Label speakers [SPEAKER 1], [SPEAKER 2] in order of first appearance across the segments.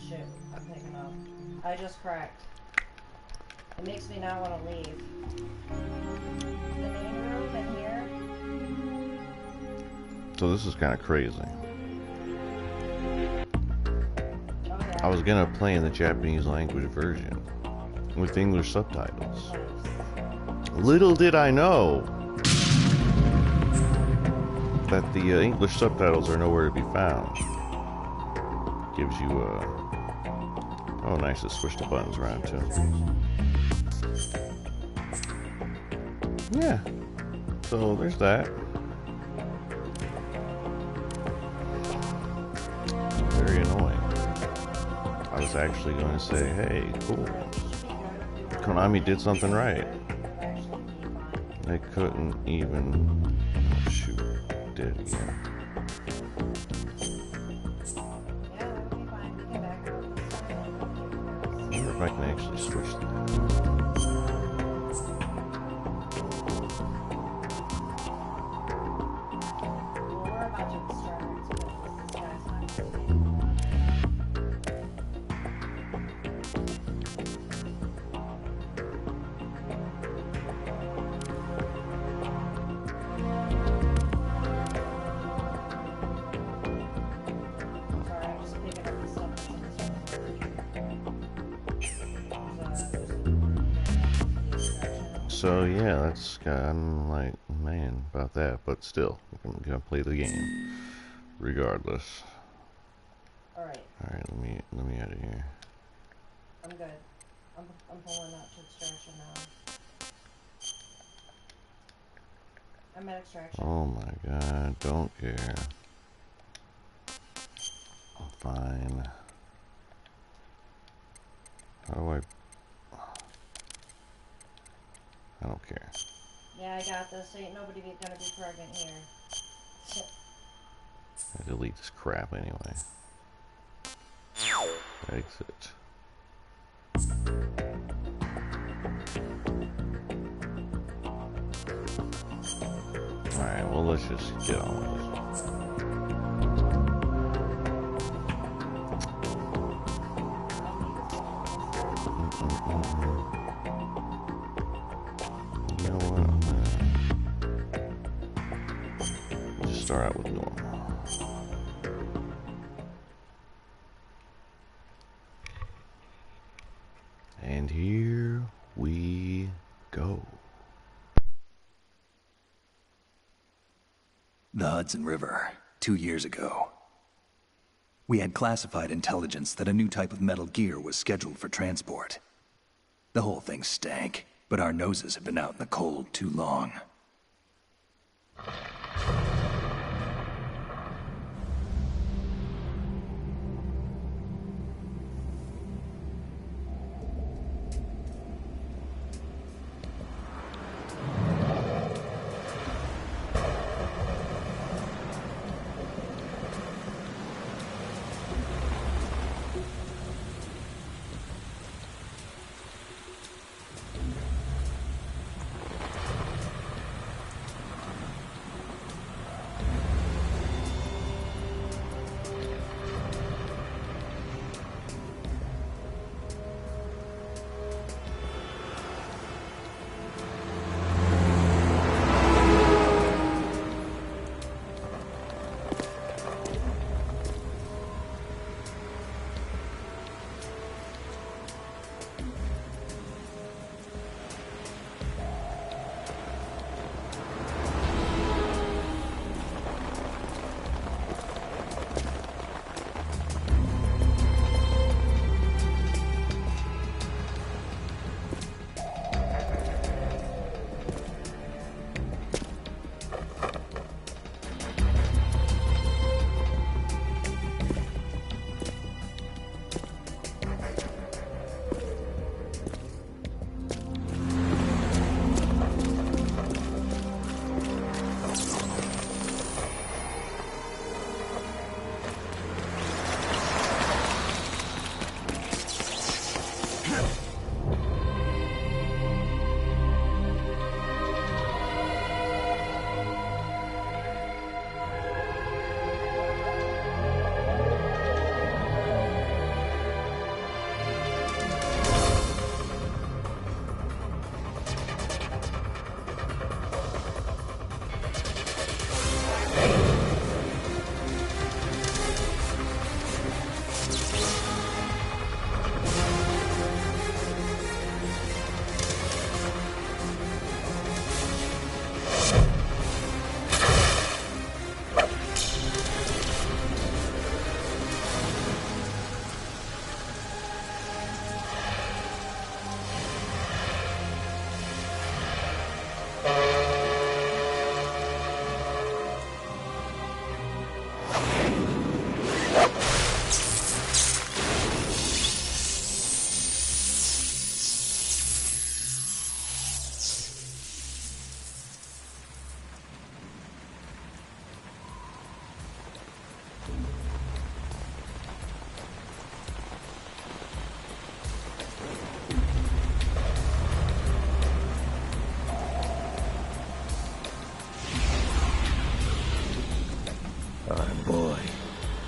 [SPEAKER 1] Shoot, I'm picking up. I just cracked. It makes me not want to leave. The main room in here.
[SPEAKER 2] So this is kind of crazy.
[SPEAKER 1] Oh, yeah.
[SPEAKER 2] I was gonna play in the Japanese language version with English subtitles.
[SPEAKER 1] Nice.
[SPEAKER 2] Little did I know that the English subtitles are nowhere to be found. Gives you oh, nice to switch the buttons around too. Yeah. So there's that. Very annoying. I was actually going to say, hey, cool. Konami did something right. They couldn't even... Oh, shoot. Did it again. I wonder if I can actually switch that. So yeah, that's I'm like, man, about that, but still, I'm gonna play the game, regardless.
[SPEAKER 1] All right,
[SPEAKER 2] let me out of here.
[SPEAKER 1] I'm good. I'm pulling out to extraction now. I'm at extraction.
[SPEAKER 2] Oh my god, don't care. I'm fine. How do I don't care.
[SPEAKER 1] Yeah, I got this. Ain't nobody gonna be pregnant here.
[SPEAKER 2] I delete this crap anyway. Exit. Alright, well let's just get on with it. You know what? Just start out with normal. And here we go.
[SPEAKER 3] The Hudson River, 2 years ago. We had classified intelligence that a new type of metal gear was scheduled for transport. The whole thing stank, but our noses had been out in the cold too long.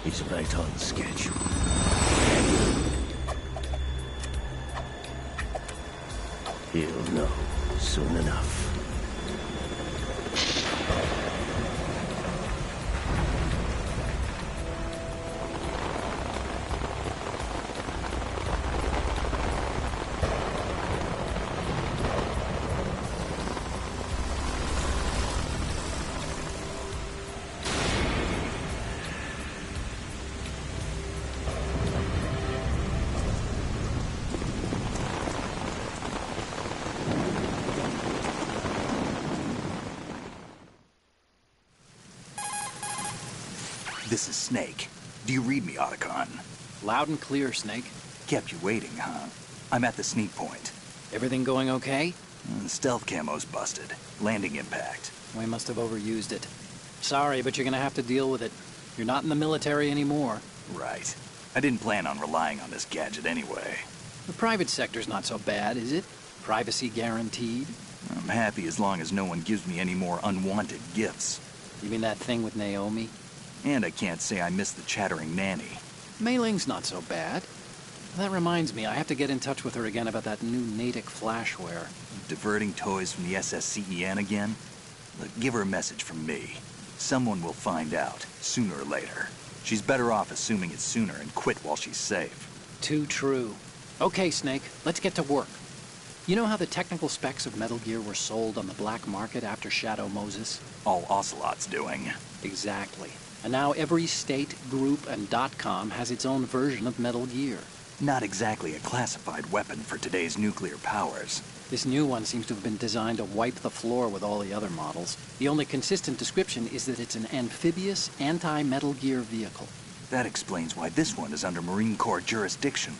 [SPEAKER 4] He's right on schedule. He'll know soon enough.
[SPEAKER 3] This is Snake. Do you read me, Otacon?
[SPEAKER 5] Loud and clear, Snake.
[SPEAKER 3] Kept you waiting, huh? I'm at the sneak point.
[SPEAKER 5] Everything going okay?
[SPEAKER 3] The stealth camo's busted. Landing impact.
[SPEAKER 5] We must have overused it. Sorry, but you're gonna have to deal with it. You're not in the military anymore.
[SPEAKER 3] Right. I didn't plan on relying on this gadget anyway.
[SPEAKER 5] The private sector's not so bad, is it? Privacy guaranteed?
[SPEAKER 3] I'm happy as long as no one gives me any more unwanted gifts.
[SPEAKER 5] You mean that thing with Naomi?
[SPEAKER 3] And I can't say I miss the chattering nanny.
[SPEAKER 5] Mei Ling's not so bad. That reminds me, I have to get in touch with her again about that new Natick flashware.
[SPEAKER 3] Diverting toys from the SSCEN again? Look, give her a message from me. Someone will find out, sooner or later. She's better off assuming it sooner and quit while she's safe.
[SPEAKER 5] Too true. Okay, Snake, let's get to work. You know how the technical specs of Metal Gear were sold on the black market after Shadow Moses?
[SPEAKER 3] All Ocelot's doing.
[SPEAKER 5] Exactly. And now every state, group, and .com has its own version of Metal Gear.
[SPEAKER 3] Not exactly a classified weapon for today's nuclear powers.
[SPEAKER 5] This new one seems to have been designed to wipe the floor with all the other models. The only consistent description is that it's an amphibious, anti-Metal Gear vehicle.
[SPEAKER 3] That explains why this one is under Marine Corps jurisdiction.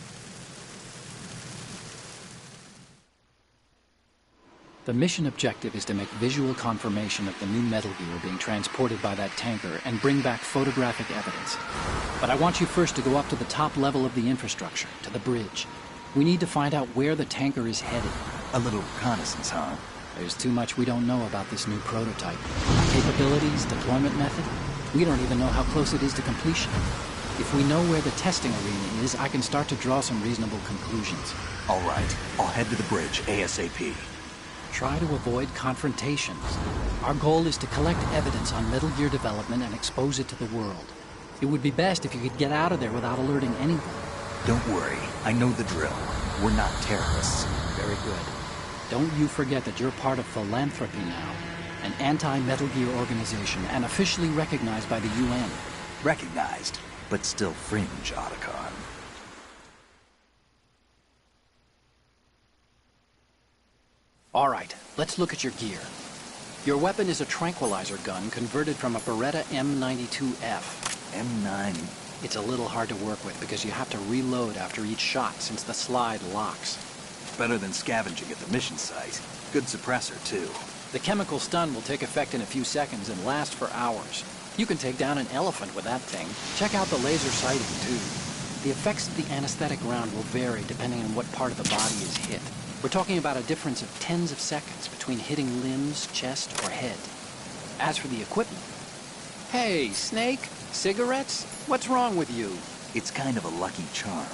[SPEAKER 5] The mission objective is to make visual confirmation of the new Metal Gear being transported by that tanker and bring back photographic evidence. But I want you first to go up to the top level of the infrastructure, to the bridge. We need to find out where the tanker is headed.
[SPEAKER 3] A little reconnaissance, huh?
[SPEAKER 5] There's too much we don't know about this new prototype. Capabilities, deployment method. We don't even know how close it is to completion. If we know where the testing arena is, I can start to draw some reasonable conclusions.
[SPEAKER 3] All right, I'll head to the bridge ASAP.
[SPEAKER 5] Try to avoid confrontations. Our goal is to collect evidence on Metal Gear development and expose it to the world. It would be best if you could get out of there without alerting anyone.
[SPEAKER 3] Don't worry, I know the drill. We're not terrorists.
[SPEAKER 5] Very good. Don't you forget that you're part of Philanthropy now, an anti-Metal Gear organization and officially recognized by the UN.
[SPEAKER 3] Recognized, but still fringe, Otacon.
[SPEAKER 5] All right, let's look at your gear. Your weapon is a tranquilizer gun converted from a Beretta M92F.
[SPEAKER 3] M9.
[SPEAKER 5] It's a little hard to work with because you have to reload after each shot since the slide locks.
[SPEAKER 3] Better than scavenging at the mission site. Good suppressor, too.
[SPEAKER 5] The chemical stun will take effect in a few seconds and last for hours. You can take down an elephant with that thing. Check out the laser sighting, too. The effects of the anesthetic round will vary depending on what part of the body is hit. We're talking about a difference of tens of seconds between hitting limbs, chest, or head. As for the equipment... Hey, Snake, cigarettes? What's wrong with you?
[SPEAKER 3] It's kind of a lucky charm.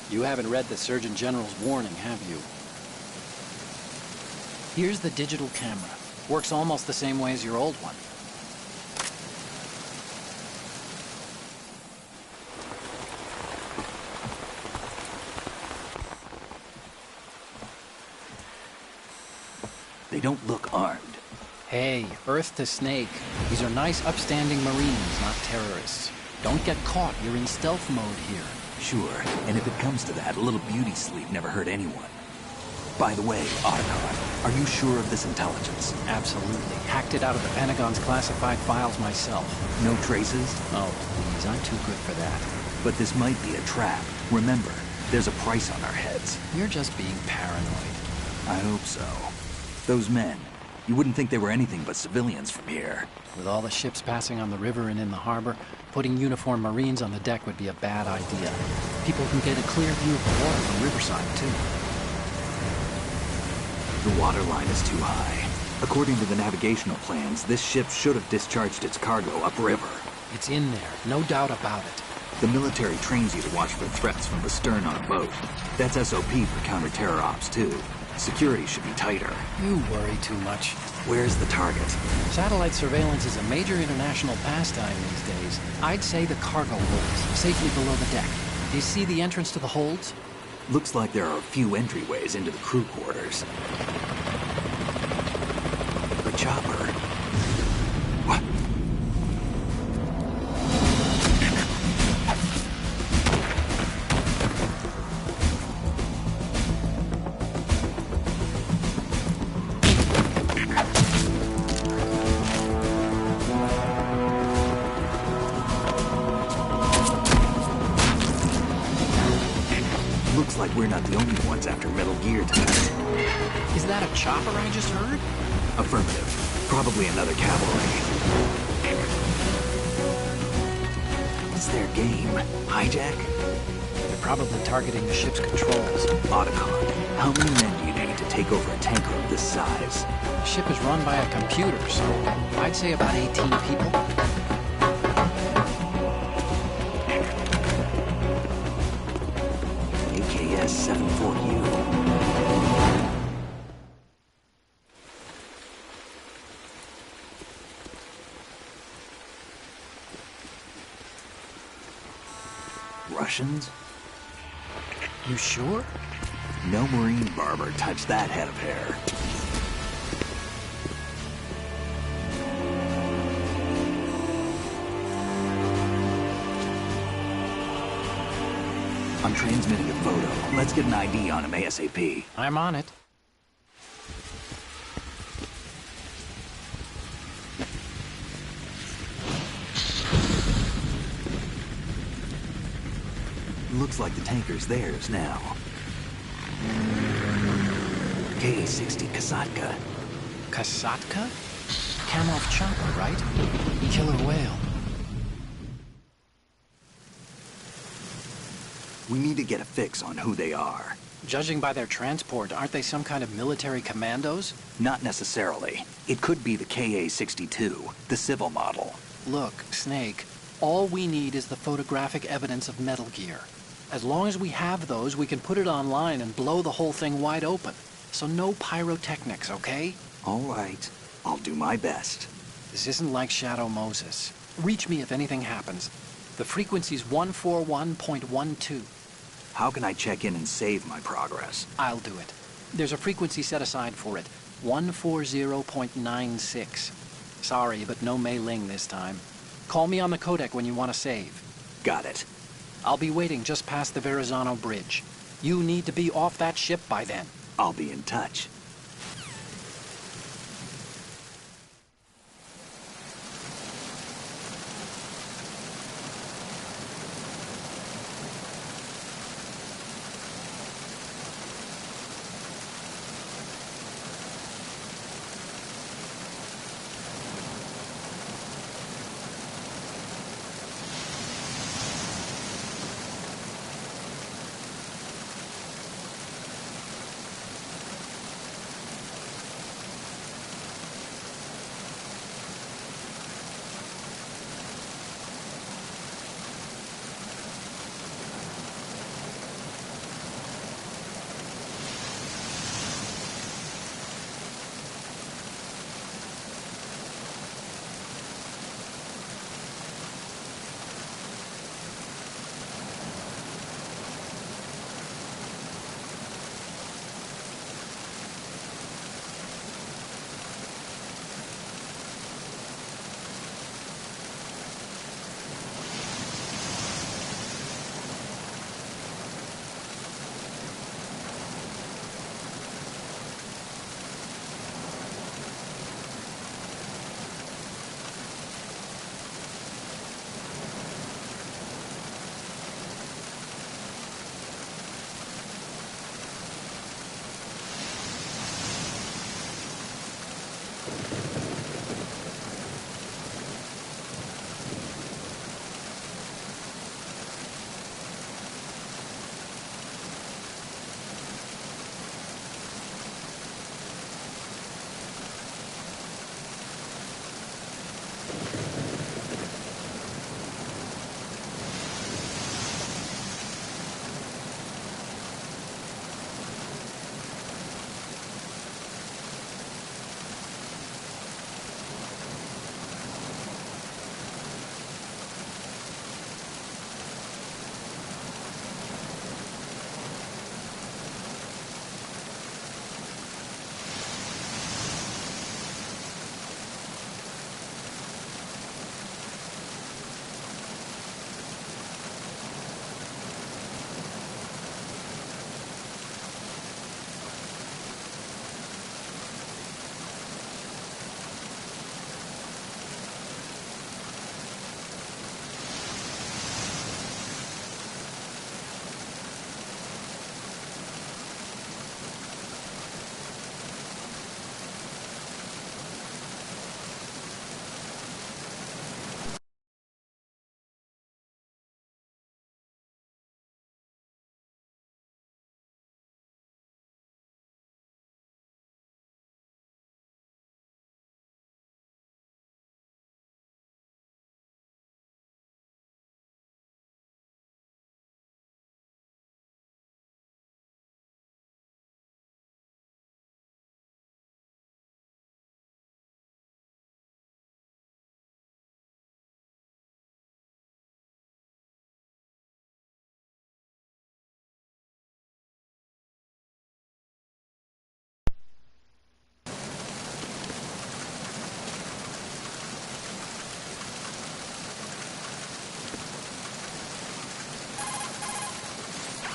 [SPEAKER 5] You haven't read the Surgeon General's warning, have you? Here's the digital camera. Works almost the same way as your old one.
[SPEAKER 3] They don't look armed.
[SPEAKER 5] Hey, Earth to Snake. These are nice, upstanding Marines, not terrorists. Don't get caught. You're in stealth mode here.
[SPEAKER 3] Sure, and if it comes to that, a little beauty sleep never hurt anyone. By the way, Otacon, are you sure of this intelligence?
[SPEAKER 5] Absolutely. Hacked it out of the Pentagon's classified files myself.
[SPEAKER 3] No traces?
[SPEAKER 5] Oh, please, I'm too good for that.
[SPEAKER 3] But this might be a trap. Remember, there's a price on our heads.
[SPEAKER 5] You're just being paranoid.
[SPEAKER 3] I hope so. Those men, you wouldn't think they were anything but civilians from here.
[SPEAKER 5] With all the ships passing on the river and in the harbor, putting uniformed Marines on the deck would be a bad idea. People can get a clear view of the water from Riverside, too.
[SPEAKER 3] The water line is too high. According to the navigational plans, this ship should have discharged its cargo upriver.
[SPEAKER 5] It's in there, no doubt about it.
[SPEAKER 3] The military trains you to watch for threats from the stern on a boat. That's SOP for counter-terror ops, too. Security should be tighter.
[SPEAKER 5] You worry too much.
[SPEAKER 3] Where's the target?
[SPEAKER 5] Satellite surveillance is a major international pastime these days. I'd say the cargo holds, safely below the deck. Do you see the entrance to the holds?
[SPEAKER 3] Looks like there are a few entryways into the crew quarters. The chopper. What? Looks like we're not the only ones after Metal Gear tonight.
[SPEAKER 5] Is that a chopper I just heard?
[SPEAKER 3] Affirmative. Probably another cavalry. What's their game? Hijack?
[SPEAKER 5] They're probably targeting the ship's controls.
[SPEAKER 3] Otacon, how many men do you need to take over a tanker of this size?
[SPEAKER 5] The ship is run by a computer, so I'd say about 18 people.
[SPEAKER 3] AKS-74U. Russians?
[SPEAKER 5] You sure?
[SPEAKER 3] No Marine barber touched that head of hair. I'm transmitting a photo. Let's get an ID on him ASAP.
[SPEAKER 5] I'm on it.
[SPEAKER 3] Looks like the tanker's theirs now. KA-60 Kasatka.
[SPEAKER 5] Kasatka? Kamov chopper, right? Killer whale.
[SPEAKER 3] We need to get a fix on who they are.
[SPEAKER 5] Judging by their transport, aren't they some kind of military commandos?
[SPEAKER 3] Not necessarily. It could be the KA-62, the civil model.
[SPEAKER 5] Look, Snake, all we need is the photographic evidence of Metal Gear. As long as we have those, we can put it online and blow the whole thing wide open. So no pyrotechnics, okay?
[SPEAKER 3] All right. I'll do my best.
[SPEAKER 5] This isn't like Shadow Moses. Reach me if anything happens. The frequency's 141.12.
[SPEAKER 3] How can I check in and save my progress?
[SPEAKER 5] I'll do it. There's a frequency set aside for it. 140.96. Sorry, but no Mei Ling this time. Call me on the codec when you want to save.
[SPEAKER 3] Got it.
[SPEAKER 5] I'll be waiting just past the Verrazano Bridge. You need to be off that ship by then.
[SPEAKER 3] I'll be in touch.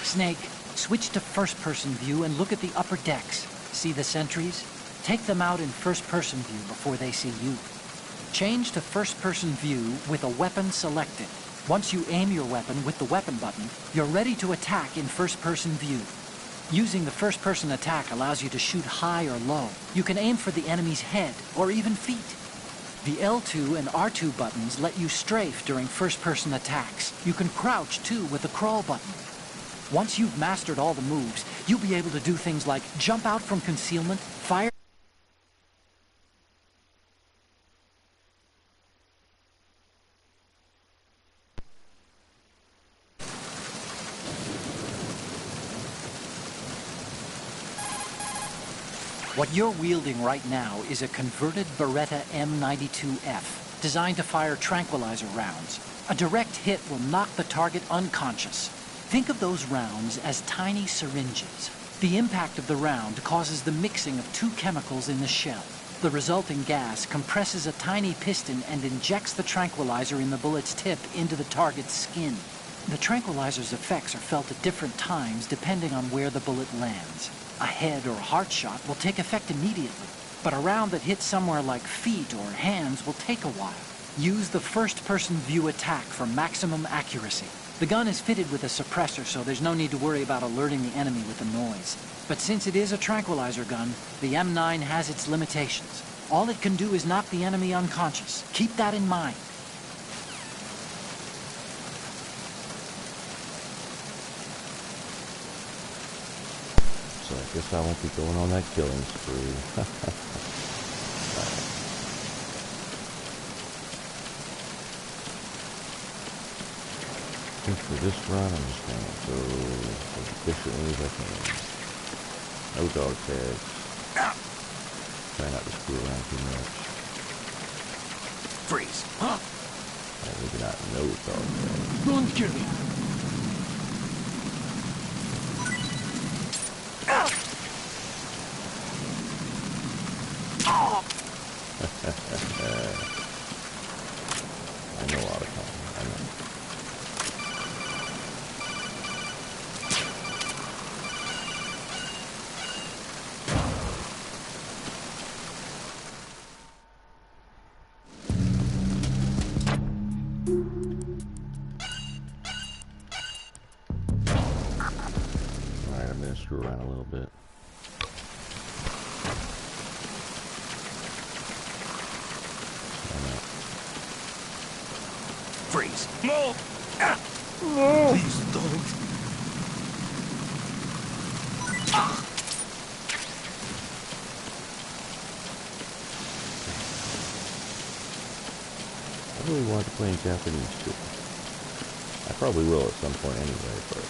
[SPEAKER 5] Snake, switch to first-person view and look at the upper decks. See the sentries? Take them out in first-person view before they see you. Change to first-person view with a weapon selected. Once you aim your weapon with the weapon button, you're ready to attack in first-person view. Using the first-person attack allows you to shoot high or low. You can aim for the enemy's head or even feet. The L2 and R2 buttons let you strafe during first-person attacks. You can crouch too with the crawl button. Once you've mastered all the moves, you'll be able to do things like jump out from concealment, fire. What you're wielding right now is a converted Beretta M92F, designed to fire tranquilizer rounds. A direct hit will knock the target unconscious. Think of those rounds as tiny syringes. The impact of the round causes the mixing of two chemicals in the shell. The resulting gas compresses a tiny piston and injects the tranquilizer in the bullet's tip into the target's skin. The tranquilizer's effects are felt at different times depending on where the bullet lands. A head or heart shot will take effect immediately, but a round that hits somewhere like feet or hands will take a while. Use the first-person view attack for maximum accuracy. The gun is fitted with a suppressor, so there's no need to worry about alerting the enemy with the noise. But since it is a tranquilizer gun, the M9 has its limitations. All it can do is knock the enemy unconscious. Keep that in mind.
[SPEAKER 2] So I guess I won't be going on that killing spree. I think for this run, I'm just going to go as efficiently as I can. No dog tags. Try not to screw around too much.
[SPEAKER 3] Freeze. Huh?
[SPEAKER 2] Maybe not no dog tags.
[SPEAKER 3] Don't kill me.
[SPEAKER 2] I know how to come. I know. Alright, I'm gonna screw around a little bit.
[SPEAKER 3] Freeze. No! No! Please don't.
[SPEAKER 2] I really wanted to play in Japanese too. I probably will at some point anyway, but...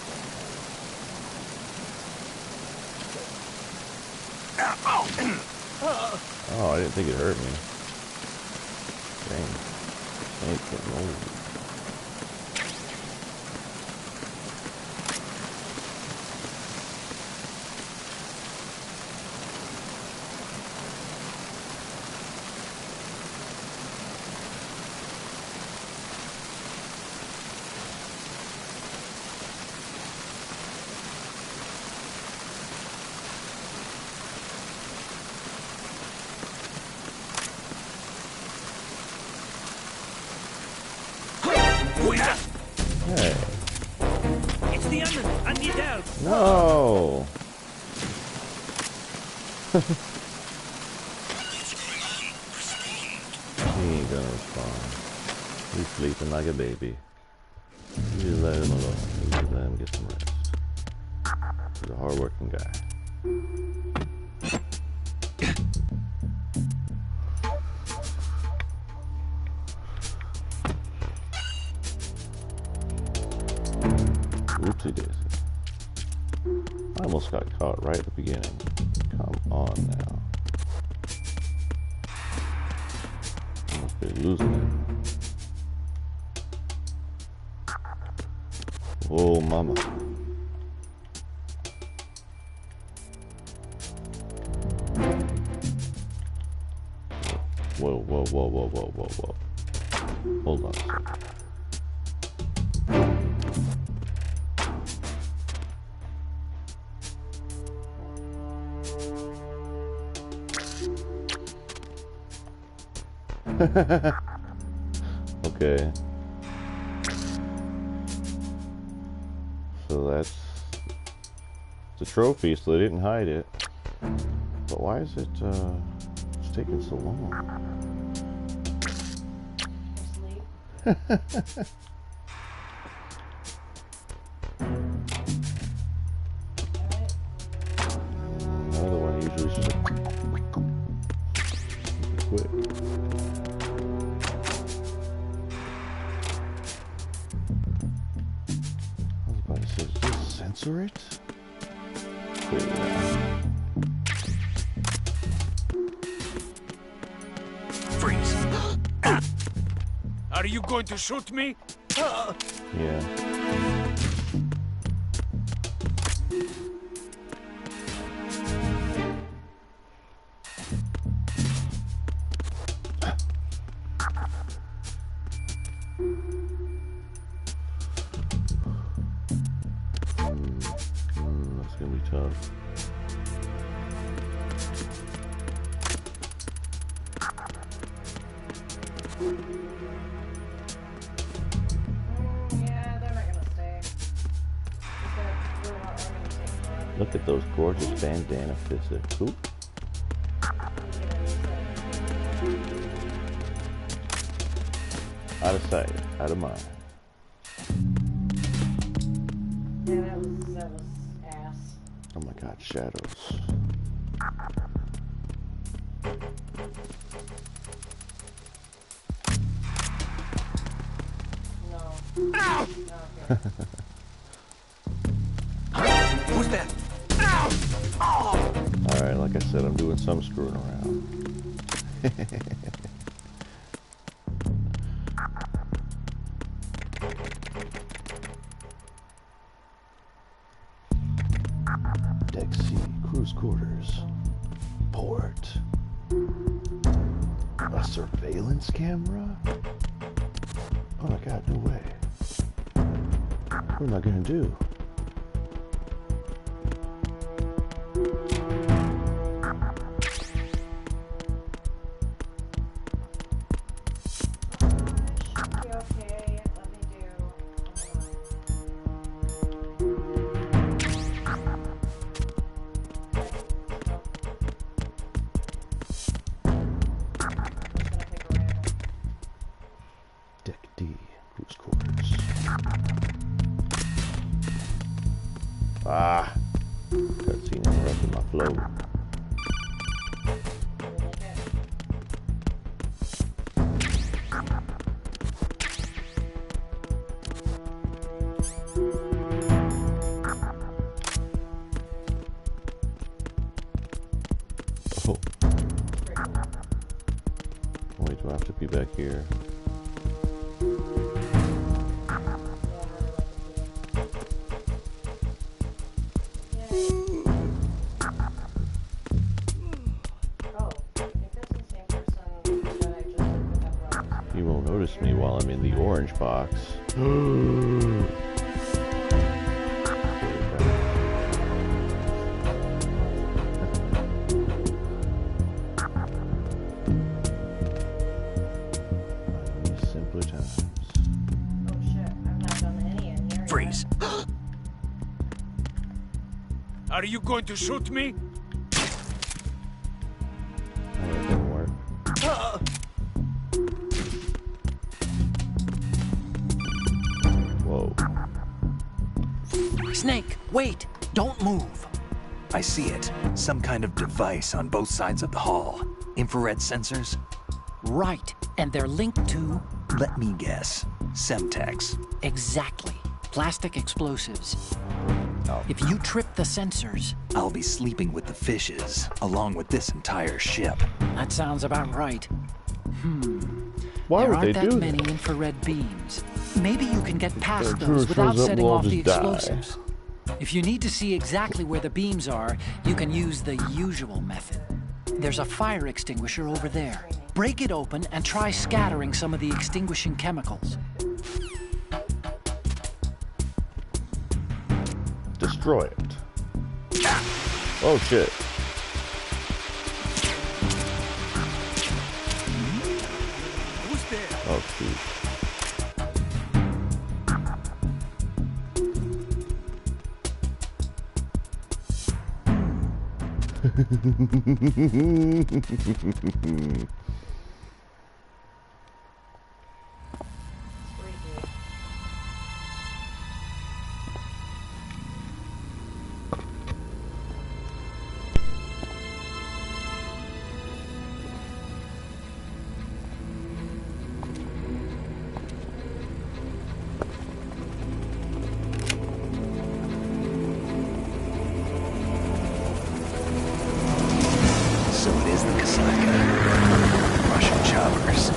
[SPEAKER 2] Oh, I didn't think it hurt me. Dang. Ain't getting old. Hey.
[SPEAKER 4] It's the Underman. I need help.
[SPEAKER 2] No. He ain't gonna respond. He's sleeping like a baby. You just let him alone. You just let him get some rest. He's a hard-working guy. Oopsie daisy. I almost got caught right at the beginning. Come on now. I must be losing it. Oh, mama. Whoa, whoa, whoa, whoa, whoa, whoa, whoa. Hold on a second. Okay. So that's the trophy, so they didn't hide it. But why is it it's taking so long?
[SPEAKER 1] Sleep.
[SPEAKER 2] Another one usually is just like quick. I was about to say, does this censor it? Clearly not.
[SPEAKER 3] Freeze.
[SPEAKER 4] Are you going to shoot me?
[SPEAKER 2] Yeah. That's gonna be tough.
[SPEAKER 1] Yeah, they're not gonna stay. Just gonna do what we're gonna take for
[SPEAKER 2] Look at those gorgeous bandana physics. Oop. Out of sight, out of mind.
[SPEAKER 1] Yeah, that was ass.
[SPEAKER 2] Oh my god, shadows.
[SPEAKER 1] No.
[SPEAKER 4] Ow!
[SPEAKER 1] Okay.
[SPEAKER 3] Who's that?
[SPEAKER 2] Alright, like I said, I'm doing some screwing around. Deck C, cruise quarters. Port. A surveillance camera? Oh my god, no way. What am I gonna do?
[SPEAKER 1] Okay, let me do.
[SPEAKER 2] Deck D, cruise quarters. Ah! Cutscene interrupted my flow. Oh. Wait, do I have to be back here? You won't notice me while I'm in the orange box. Simpler times.
[SPEAKER 3] Freeze.
[SPEAKER 4] Are you going to shoot me?
[SPEAKER 2] Oh, that didn't work. Whoa.
[SPEAKER 5] Snake, wait! Don't move!
[SPEAKER 3] I see it. Some kind of device on both sides of the hall. Infrared sensors?
[SPEAKER 5] Right, and they're linked to...
[SPEAKER 3] Let me guess. Semtex.
[SPEAKER 5] Exactly. Plastic explosives.
[SPEAKER 2] Oh.
[SPEAKER 5] If you trip the sensors,
[SPEAKER 3] I'll be sleeping with the fishes, along with this entire ship.
[SPEAKER 5] that sounds about right.
[SPEAKER 2] Why
[SPEAKER 5] There
[SPEAKER 2] would they
[SPEAKER 5] aren't that
[SPEAKER 2] do
[SPEAKER 5] many
[SPEAKER 2] that?
[SPEAKER 5] infrared beams. Maybe you can get past
[SPEAKER 2] If
[SPEAKER 5] those
[SPEAKER 2] Drew
[SPEAKER 5] without
[SPEAKER 2] shows up,
[SPEAKER 5] setting
[SPEAKER 2] we'll all
[SPEAKER 5] off the
[SPEAKER 2] just die.
[SPEAKER 5] explosives. If you need to see exactly where the beams are, you can use the usual method. There's a fire extinguisher over there. Break it open and try scattering some of the extinguishing chemicals.
[SPEAKER 2] Destroy it. Oh shit. Oh, shoot.
[SPEAKER 3] So it is the Kasaka. Russian choppers.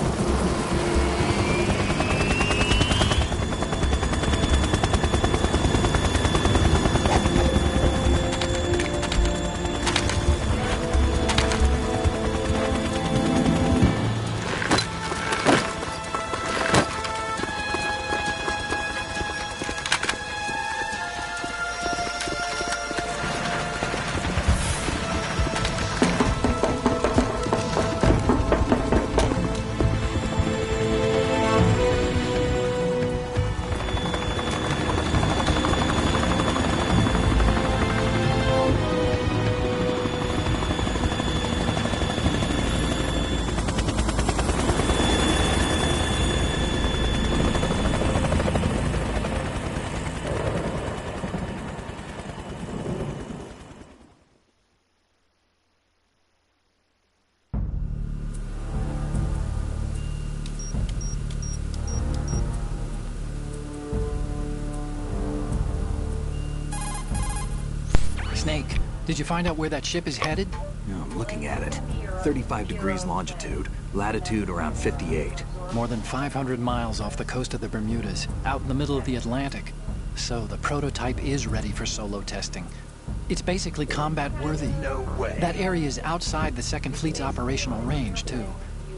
[SPEAKER 5] Snake, did you find out where that ship is headed?
[SPEAKER 3] Yeah, I'm looking at it. 35 degrees longitude, latitude around 58.
[SPEAKER 5] More than 500 miles off the coast of the Bermudas, out in the middle of the Atlantic. So the prototype is ready for solo testing. It's basically combat worthy.
[SPEAKER 3] No way.
[SPEAKER 5] That area is outside the Second Fleet's operational range, too.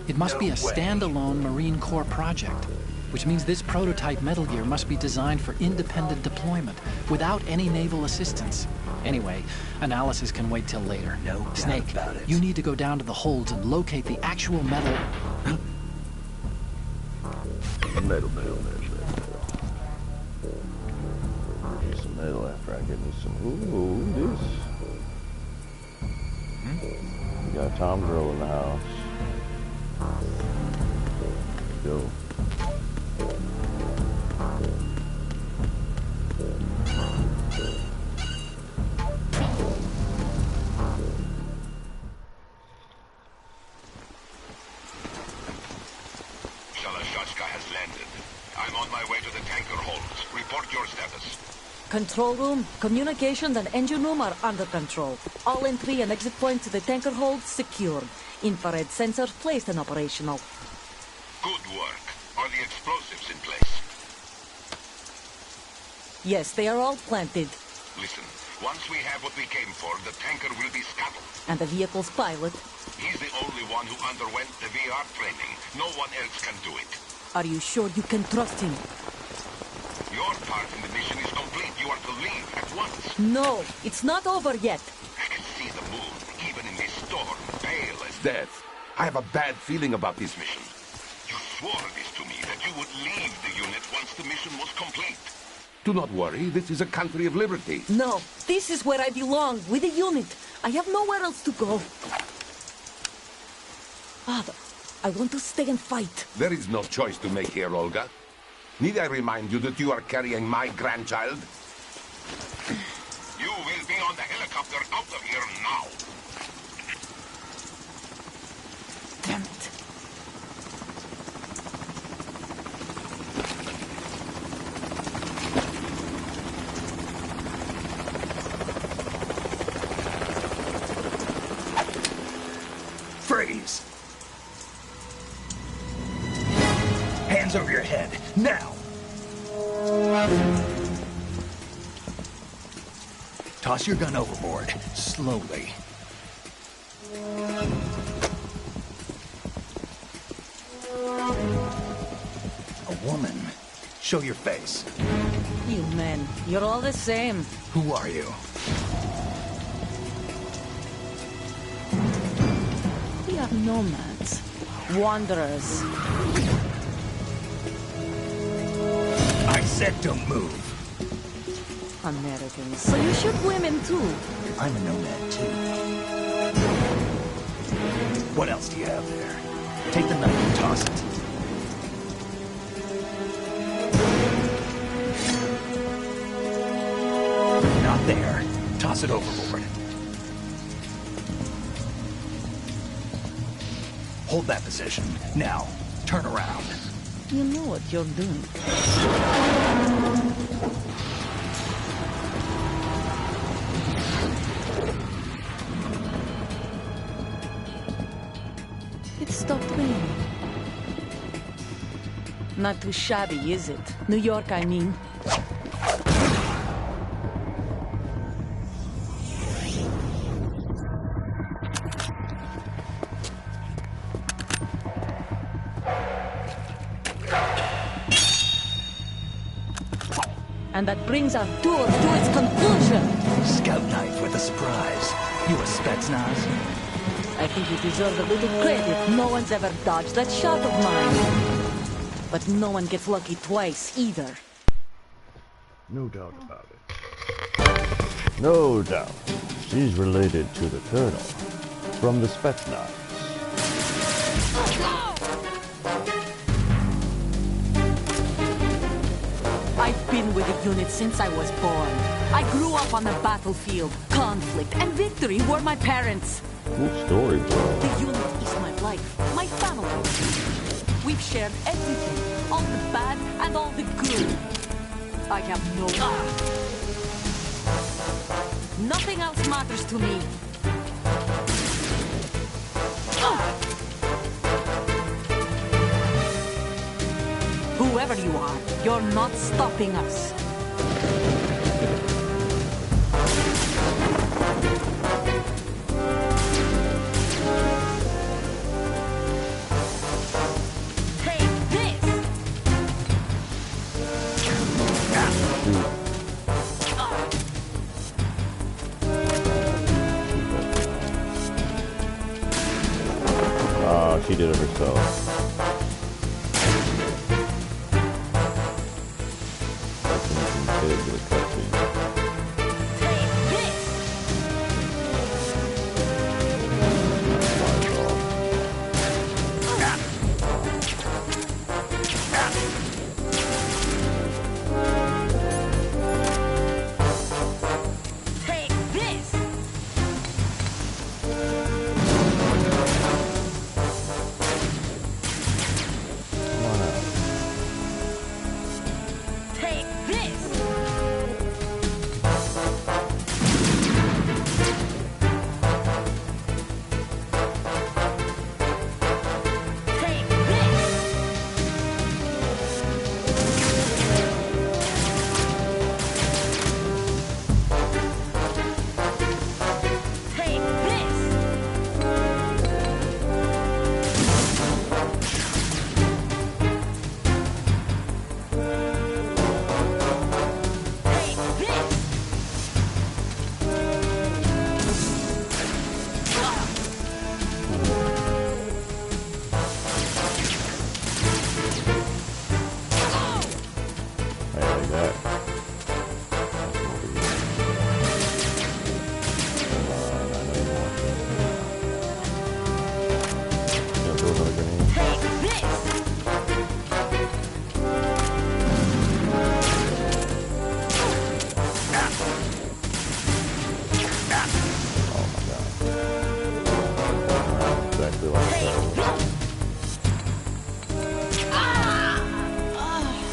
[SPEAKER 5] It must be a standalone Marine Corps project, which means this prototype Metal Gear must be designed for independent deployment, without any naval assistance. Anyway, analysis can wait till later.
[SPEAKER 3] No doubt
[SPEAKER 5] Snake,
[SPEAKER 3] about it.
[SPEAKER 5] you need to go down to the holds and locate the actual metal...
[SPEAKER 2] Metal. Get some metal after I get me some. Ooh, this. We got a Tom drill in the house. Let's go.
[SPEAKER 6] Shalashashka has landed. I'm on my way to the tanker holds. Report your status.
[SPEAKER 7] Control room, communications and engine room are under control. All entry and exit points to the tanker hold secured. Infrared sensors placed and operational.
[SPEAKER 6] Good work. Are the explosives in place?
[SPEAKER 7] Yes, they are all planted.
[SPEAKER 6] Listen, once we have what we came for, the tanker will be scuttled.
[SPEAKER 7] And the vehicle's pilot.
[SPEAKER 6] He's the only one who underwent the VR training. No one else can do it.
[SPEAKER 7] Are you sure you can trust him?
[SPEAKER 6] Your part in the mission is complete. You are to leave at once.
[SPEAKER 7] No, it's not over yet.
[SPEAKER 6] I can see the moon, even in this storm, pale as death. I have a bad feeling about this mission. You swore this to me, that you would leave the unit once the mission was complete. Do not worry, this is a country of liberty.
[SPEAKER 7] No, this is where I belong, with the unit. I have nowhere else to go. Father, I want to stay and fight.
[SPEAKER 6] There is no choice to make here, Olga. Need I remind you that you are carrying my grandchild? You will be on the helicopter out of here now.
[SPEAKER 7] Damn it.
[SPEAKER 3] Freeze! Hands over your head, now! Toss your gun overboard, slowly. A woman. Show your face.
[SPEAKER 7] You men, you're all the same.
[SPEAKER 3] Who are you?
[SPEAKER 7] We are nomads. Wanderers.
[SPEAKER 3] said don't move.
[SPEAKER 7] Americans. So you shoot women too?
[SPEAKER 3] I'm a nomad too. What else do you have there? Take the knife and toss it. Not there. Toss it overboard. Hold that position. Now, turn around.
[SPEAKER 7] You know what you're doing. It stopped raining. Not too shabby, is it? New York, I mean. And that brings our tour to its conclusion.
[SPEAKER 3] Scout knife with a surprise. You a Spetsnaz?
[SPEAKER 7] I think you deserve a little credit. No one's ever dodged that shot of mine. But no one gets lucky twice, either.
[SPEAKER 2] No doubt about it. No doubt. She's related to the Colonel from the Spetsnaz.
[SPEAKER 7] I've been with the unit since I was born. I grew up on the battlefield. Conflict and victory were my parents.
[SPEAKER 2] Cool story, bro.
[SPEAKER 7] The unit is my life, my family. We've shared everything, all the bad and all the good. I have no... Nothing else matters to me. Whoever you are, you're not stopping us. Take this!
[SPEAKER 2] She did it herself.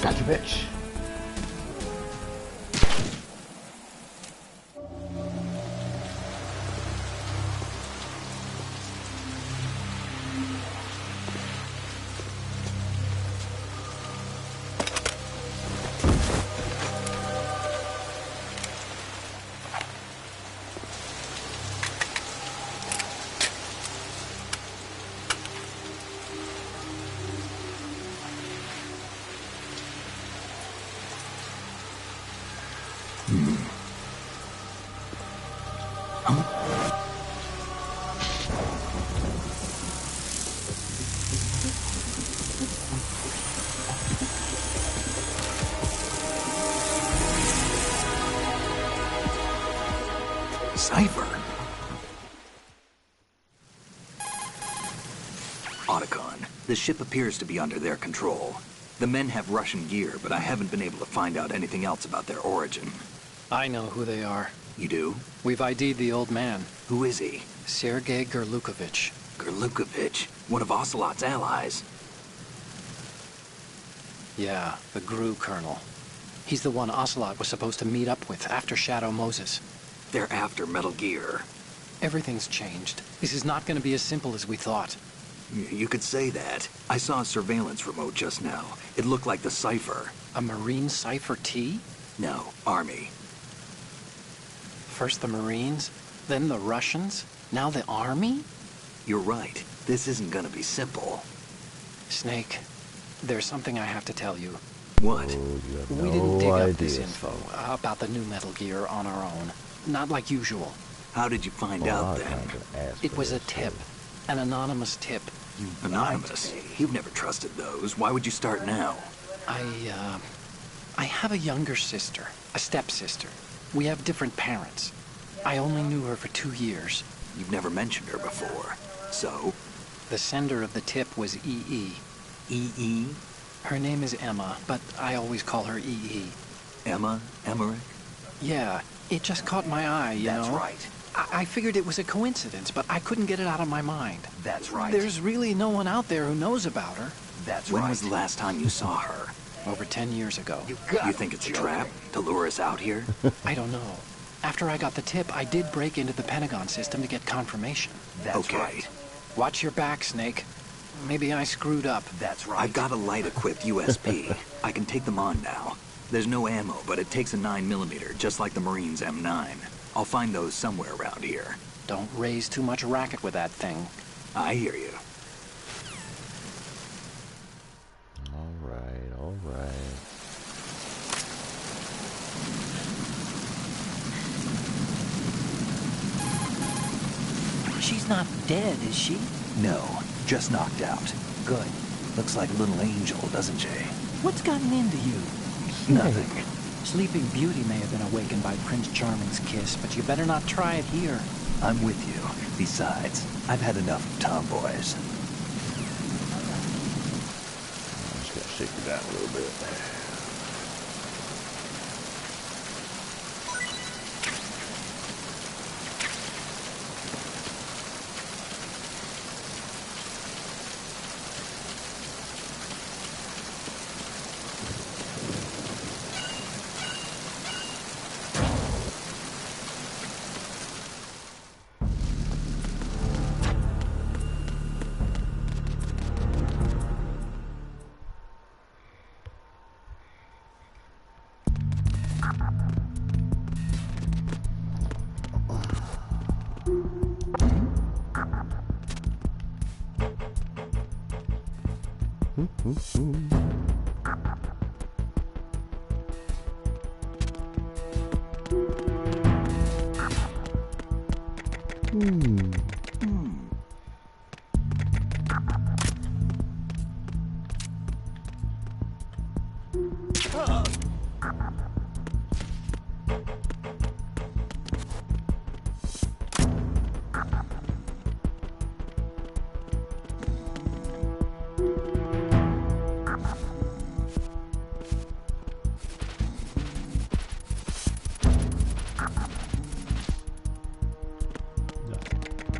[SPEAKER 2] Gotcha, bitch.
[SPEAKER 3] cipher. Otacon, the ship appears to be under their control. The men have Russian gear, but I haven't been able to find out anything else about their origin.
[SPEAKER 5] I know who they are.
[SPEAKER 3] You do?
[SPEAKER 5] We've ID'd the old man,
[SPEAKER 3] Who is he?
[SPEAKER 5] Sergei Gerlukovich.
[SPEAKER 3] Gerlukovich, one of Ocelot's allies.
[SPEAKER 5] Yeah, the GRU colonel. He's the one Ocelot was supposed to meet up with after Shadow Moses.
[SPEAKER 3] They're after Metal Gear.
[SPEAKER 5] Everything's changed. This is not going to be as simple as we thought.
[SPEAKER 3] You could say that. I saw a surveillance remote just now. It looked like the cipher.
[SPEAKER 5] A Marine Cipher T?
[SPEAKER 3] No, Army.
[SPEAKER 5] First the Marines, then the Russians, now the Army?
[SPEAKER 3] You're right. This isn't gonna be simple.
[SPEAKER 5] Snake, there's something I have to tell you.
[SPEAKER 3] What?
[SPEAKER 2] You have
[SPEAKER 5] We didn't
[SPEAKER 2] no
[SPEAKER 5] dig up
[SPEAKER 2] idea.
[SPEAKER 5] this info about the new Metal Gear on our own. Not like usual.
[SPEAKER 3] How did you find
[SPEAKER 2] Well,
[SPEAKER 3] out
[SPEAKER 2] I
[SPEAKER 3] then?
[SPEAKER 2] kinda asked
[SPEAKER 5] It
[SPEAKER 2] for
[SPEAKER 5] was a
[SPEAKER 2] this,
[SPEAKER 5] tip.
[SPEAKER 2] so-
[SPEAKER 5] An anonymous tip.
[SPEAKER 3] Anonymous. You've never trusted those. Why would you start now?
[SPEAKER 5] I have a younger sister, a stepsister. We have different parents. I only knew her for 2 years.
[SPEAKER 3] You've never mentioned her before. So?
[SPEAKER 5] The sender of the tip was EE.
[SPEAKER 3] E.E.?
[SPEAKER 5] Her name is Emma, but I always call her EE.
[SPEAKER 3] Emma? Emmerich?
[SPEAKER 5] Yeah, it just caught my eye, you know?
[SPEAKER 3] That's right.
[SPEAKER 5] I figured it was a coincidence, but I couldn't get it out of my mind.
[SPEAKER 3] That's right.
[SPEAKER 5] There's really no one out there who knows about her.
[SPEAKER 3] That's right. When was the last time you saw her?
[SPEAKER 5] Over 10 years ago.
[SPEAKER 3] You think it's a trap to lure us out here?
[SPEAKER 5] I don't know. After I got the tip, I did break into the Pentagon system to get confirmation.
[SPEAKER 3] That's right.
[SPEAKER 5] Watch your back, Snake. Maybe I screwed up.
[SPEAKER 3] That's right. I've got a light-equipped USP. I can take them on now. There's no ammo, but it takes a 9mm, just like the Marines' M9. I'll find those somewhere around here.
[SPEAKER 5] Don't raise too much racket with that thing.
[SPEAKER 3] I hear you.
[SPEAKER 2] All right, all right.
[SPEAKER 8] She's not dead, is she?
[SPEAKER 3] No, just knocked out.
[SPEAKER 8] Good.
[SPEAKER 3] Looks like a little angel, doesn't she?
[SPEAKER 8] What's gotten into you?
[SPEAKER 3] Nothing.
[SPEAKER 8] Sleeping Beauty may have been awakened by Prince Charming's kiss, but you better not try it here.
[SPEAKER 3] I'm with you. Besides, I've had enough of tomboys.
[SPEAKER 2] I'm just gonna shake it down a little bit.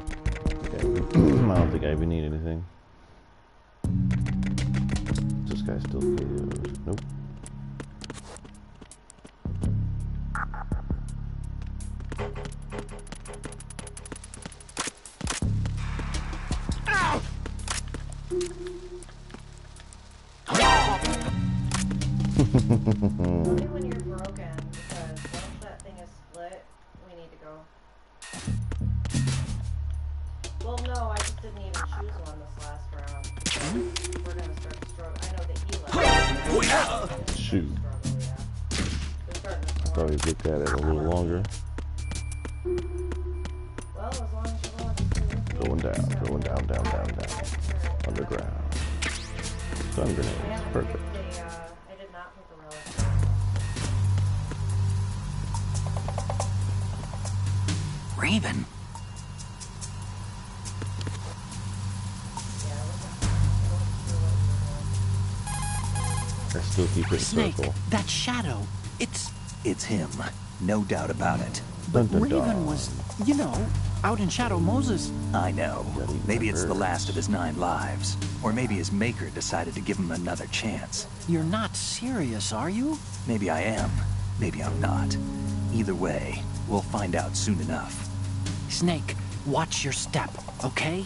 [SPEAKER 2] I don't think I even need anything. This guy still KOs. Nope.
[SPEAKER 1] Only when you're broken, because once that thing is split, we need to go. Well, no, I just didn't even choose one this last round. We're gonna start to struggle. I know that he left.
[SPEAKER 2] Shoot.
[SPEAKER 1] Struggle, yeah. They're starting to
[SPEAKER 2] Thought
[SPEAKER 1] form.
[SPEAKER 2] he'd look at it a little longer.
[SPEAKER 1] Well, as long as you're going to stay with me,
[SPEAKER 2] Going down,
[SPEAKER 1] so
[SPEAKER 2] going down, down, down, down.
[SPEAKER 1] that's good.
[SPEAKER 2] Underground. Stun grenades. Perfect.
[SPEAKER 1] I did not pick a relic.
[SPEAKER 3] Raven.
[SPEAKER 2] I still keep it in
[SPEAKER 8] Snake,
[SPEAKER 2] circle.
[SPEAKER 8] that shadow,
[SPEAKER 3] It's him. No doubt about it.
[SPEAKER 8] But
[SPEAKER 2] Dun, dun,
[SPEAKER 8] Raven
[SPEAKER 2] dun.
[SPEAKER 8] was, you know, out in Shadow Moses.
[SPEAKER 3] I know.
[SPEAKER 2] Gotta eat
[SPEAKER 3] Maybe
[SPEAKER 2] my
[SPEAKER 3] it's the
[SPEAKER 2] birds.
[SPEAKER 3] last of his 9 lives. Or maybe his maker decided to give him another chance.
[SPEAKER 8] You're not serious, are you?
[SPEAKER 3] Maybe I am. Maybe I'm not. Either way, we'll find out soon enough.
[SPEAKER 8] Snake, watch your step, okay?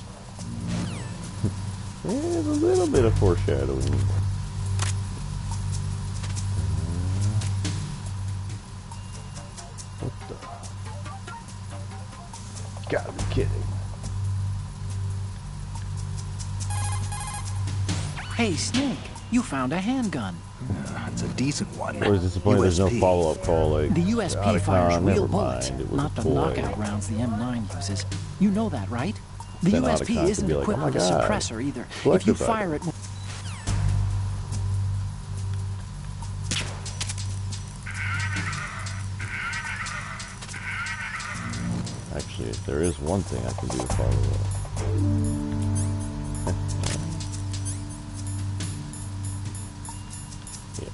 [SPEAKER 2] There's a little bit of foreshadowing. What the? Gotta be kidding.
[SPEAKER 8] Hey, Snake, you found a handgun.
[SPEAKER 3] It's a decent one.
[SPEAKER 2] I was disappointed there's no
[SPEAKER 3] USP.
[SPEAKER 2] follow-up call like
[SPEAKER 8] The USP
[SPEAKER 2] out of
[SPEAKER 8] fires
[SPEAKER 2] con,
[SPEAKER 8] real
[SPEAKER 2] never
[SPEAKER 8] bullets,
[SPEAKER 2] mind, it was
[SPEAKER 8] not
[SPEAKER 2] a
[SPEAKER 8] the
[SPEAKER 2] toy.
[SPEAKER 8] knockout rounds the M9 uses. You know that, right? The
[SPEAKER 2] Then
[SPEAKER 8] USP
[SPEAKER 2] Otacon could
[SPEAKER 8] isn't
[SPEAKER 2] be like,
[SPEAKER 8] equipped
[SPEAKER 2] "Oh my
[SPEAKER 8] with a
[SPEAKER 2] God,
[SPEAKER 8] suppressor either. If
[SPEAKER 2] collector's
[SPEAKER 8] you
[SPEAKER 2] item."
[SPEAKER 8] fire it...
[SPEAKER 2] Actually, if there is one thing I can do to follow up. Yeah.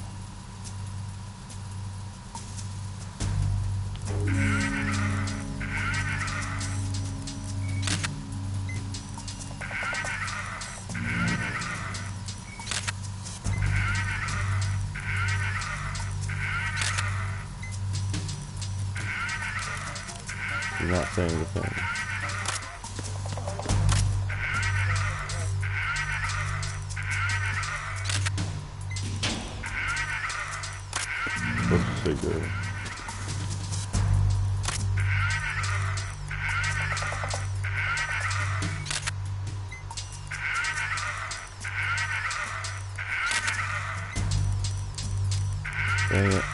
[SPEAKER 2] You're not saying the thing. Supposed to say good. Dang it.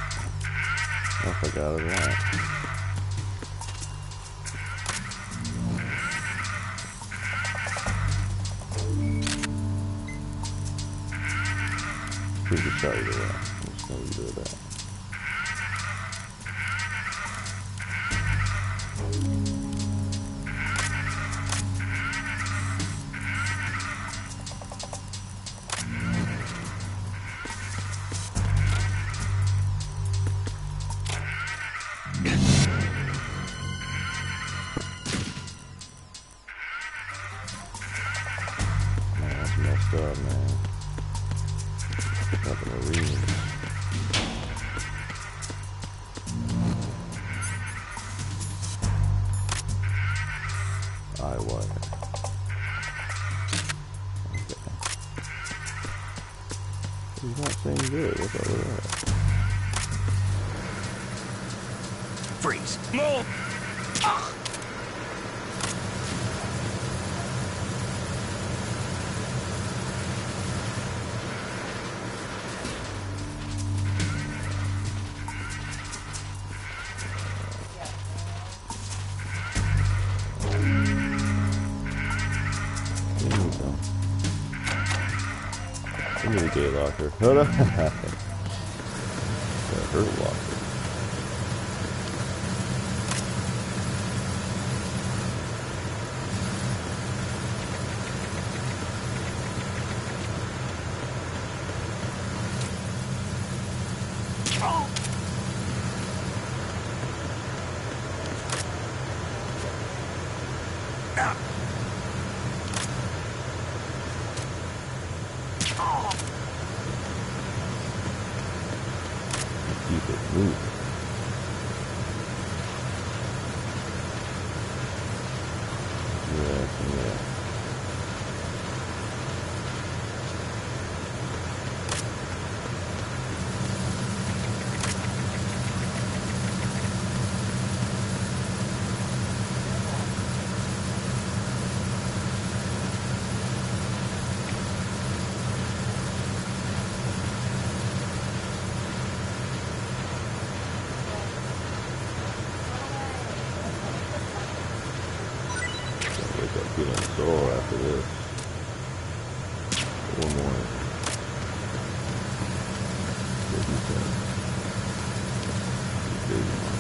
[SPEAKER 2] I forgot of that. Pretty good shot either way. I'm just gonna leave it at that. Man, that's messed up, man. Nothing to read. Eye wire. Okay. He's not saying good. What's up with that?
[SPEAKER 3] Freeze.
[SPEAKER 4] No!
[SPEAKER 2] There you go. Give me the gay locker. No, no. The hurt locker. Keep it moving. Yes, yeah. Wake up feeling sore after this. One more. What do you think? You big one.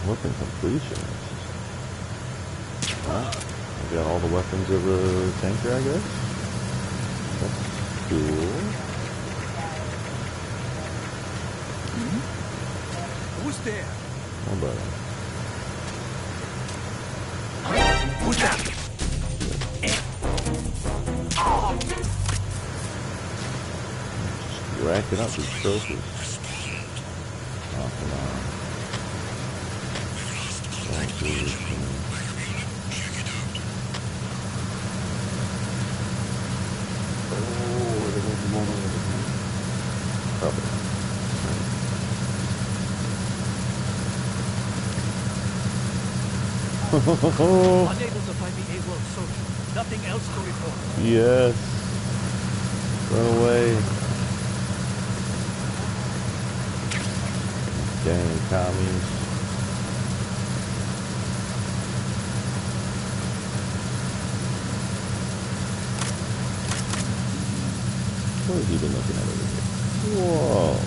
[SPEAKER 2] Weapon completion. Wow. I got all the weapons of the tanker, I guess. That's cool.
[SPEAKER 3] Who's there?
[SPEAKER 2] Nobody.
[SPEAKER 3] Who's that?
[SPEAKER 2] Just racking up these trophies. Oh, come on. Don't do this to me. Oh, there was one over there. Probably not.
[SPEAKER 9] Unable to find the AWOL soldier. Nothing else to report.
[SPEAKER 2] Yes. Run away. Dang commies. What has he been looking at over here? Whoa.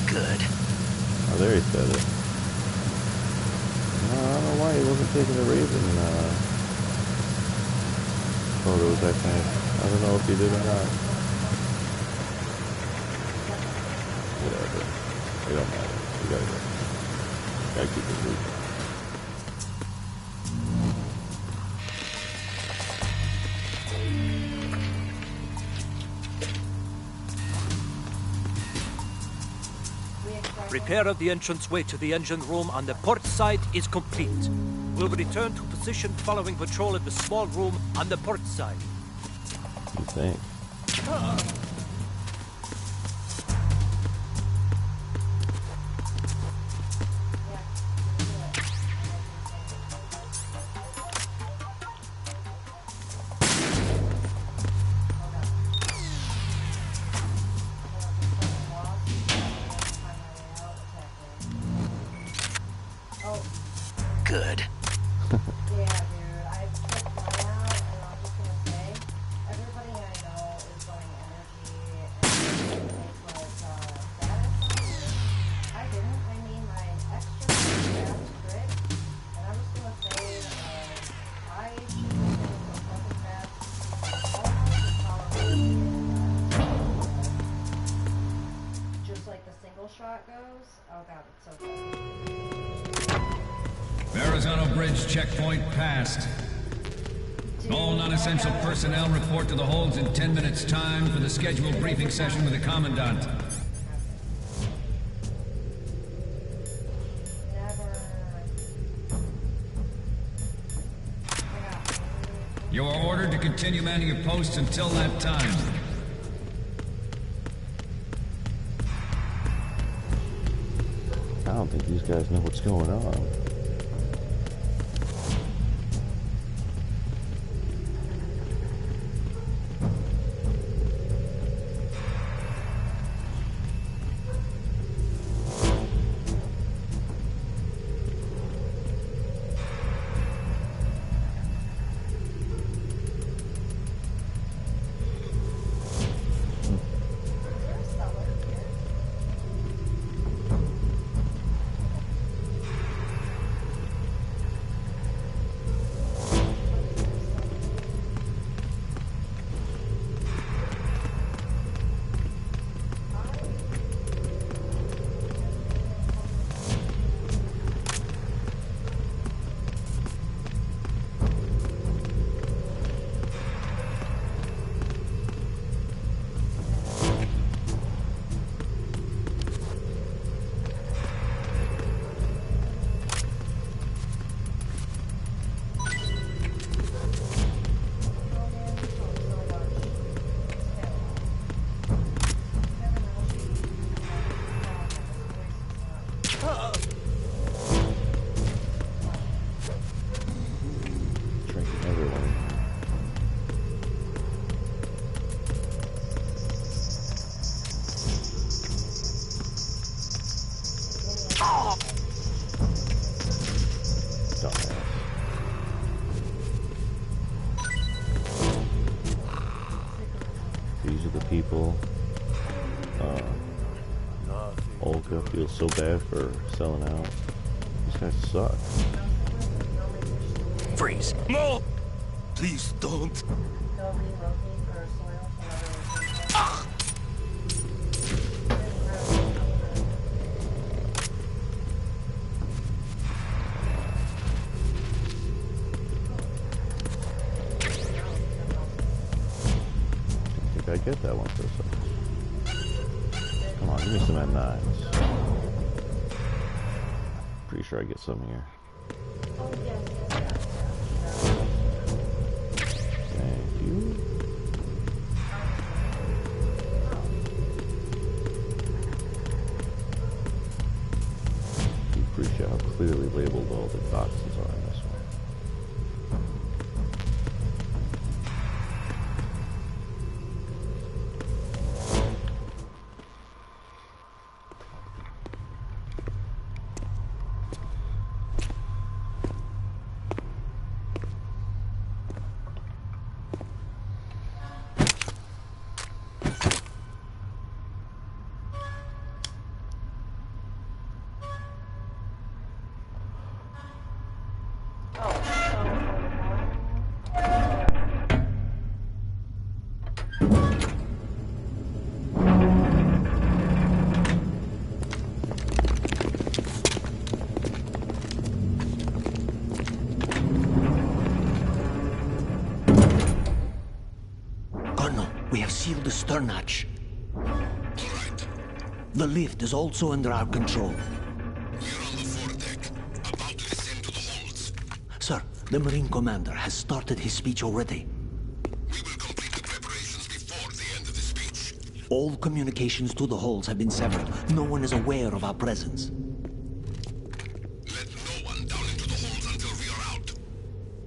[SPEAKER 3] Good.
[SPEAKER 2] Oh, there he said it. No, I don't know why he wasn't taking the Raven photos, I think. I don't know if he did or not. Whatever. It don't matter. We gotta go. Gotta keep it moving.
[SPEAKER 9] Repair of the entranceway to the engine room on the port side is complete. We'll return to position following patrol of the small room on the port side.
[SPEAKER 2] You think?
[SPEAKER 3] Good.
[SPEAKER 1] Yeah, dude. I took mine out, and I'm just gonna say, everybody I know is going energy and things like status. I didn't. I mean, my extra fast crit, and I'm just gonna say, I should have been so fucking fast. Just like the single shot goes. Oh god, it's so good.
[SPEAKER 10] Verrazano Bridge checkpoint passed. All non-essential personnel report to the holds in 10 minutes' time for the scheduled briefing session with the Commandant. You are ordered to continue manning your posts until that time.
[SPEAKER 2] I don't think these guys know what's going on. people. Olga feels so bad for selling out. These guys suck.
[SPEAKER 6] Freeze! No! Please don't!
[SPEAKER 2] I get that one for a second. Come on, give me some M9s. Pretty sure I get some here. Thank you. Appreciate how clearly labeled all the boxes are in this one.
[SPEAKER 11] The stern hatch. The lift is also under our control.
[SPEAKER 6] We're on the foredeck, about to descend to the holds.
[SPEAKER 11] Sir, the Marine Commander has started his speech already.
[SPEAKER 6] We will complete the preparations before the end of the speech.
[SPEAKER 11] All communications to the holds have been severed. No one is aware of our presence.
[SPEAKER 6] Let no one down into the holds until we are out.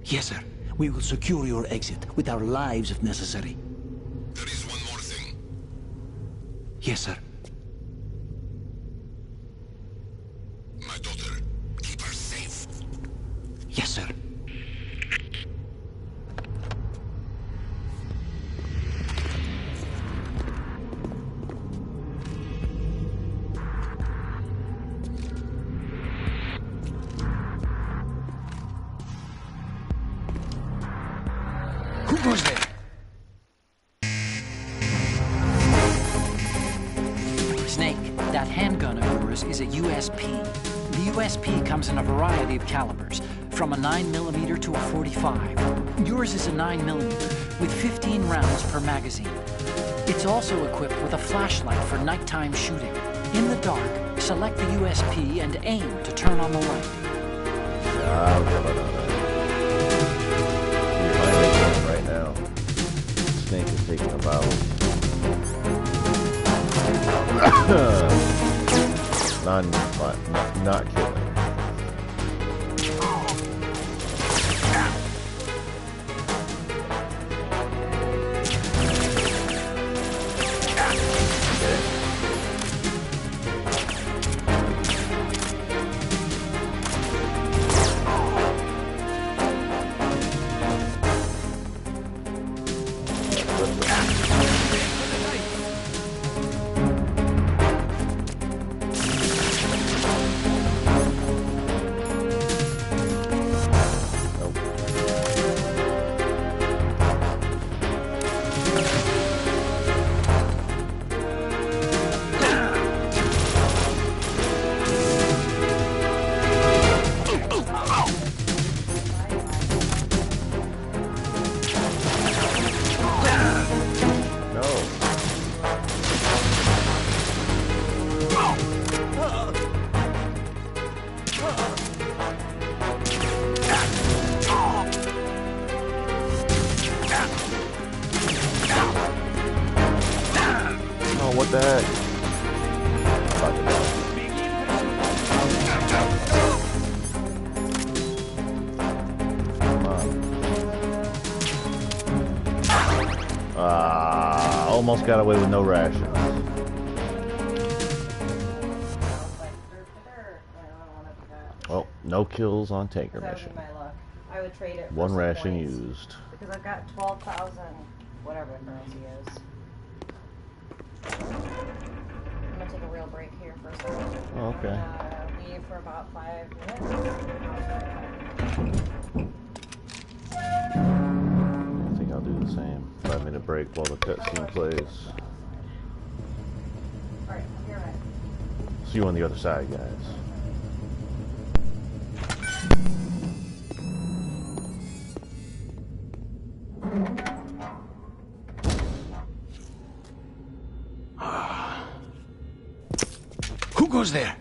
[SPEAKER 11] Yes, sir. We will secure your exit with our lives if necessary.
[SPEAKER 6] There is one more thing.
[SPEAKER 11] Yes, sir.
[SPEAKER 6] My daughter, keep her safe.
[SPEAKER 11] Yes, sir.
[SPEAKER 6] Who goes there?
[SPEAKER 5] Snake, that handgun of yours is a USP. The USP comes in a variety of calibers, from a 9mm to a .45. Yours is a 9mm, with 15 rounds per magazine. It's also equipped with a flashlight for nighttime shooting. In the dark, select the USP and aim to turn on the light.
[SPEAKER 2] Right now, Snake is taking a bow. not killing. What the heck? Come on. Almost got away with no rations. Well, no kills on tanker mission.
[SPEAKER 1] I would trade it for
[SPEAKER 2] one
[SPEAKER 1] some
[SPEAKER 2] ration
[SPEAKER 1] points,
[SPEAKER 2] used.
[SPEAKER 1] because I've got 12,000 whatever the currency is. I'm gonna take a real break here for a second.
[SPEAKER 2] Oh, okay.
[SPEAKER 1] Leave for about 5 minutes.
[SPEAKER 2] I think I'll do the same. 5-minute break while the cutscene plays.
[SPEAKER 1] Alright, you're right.
[SPEAKER 2] See you on the other side, guys.
[SPEAKER 11] Who goes there?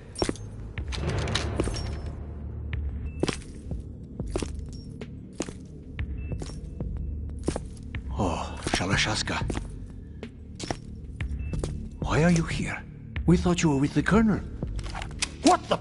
[SPEAKER 11] Oh, Shalashaska. Why are you here? We thought you were with the Colonel. What the?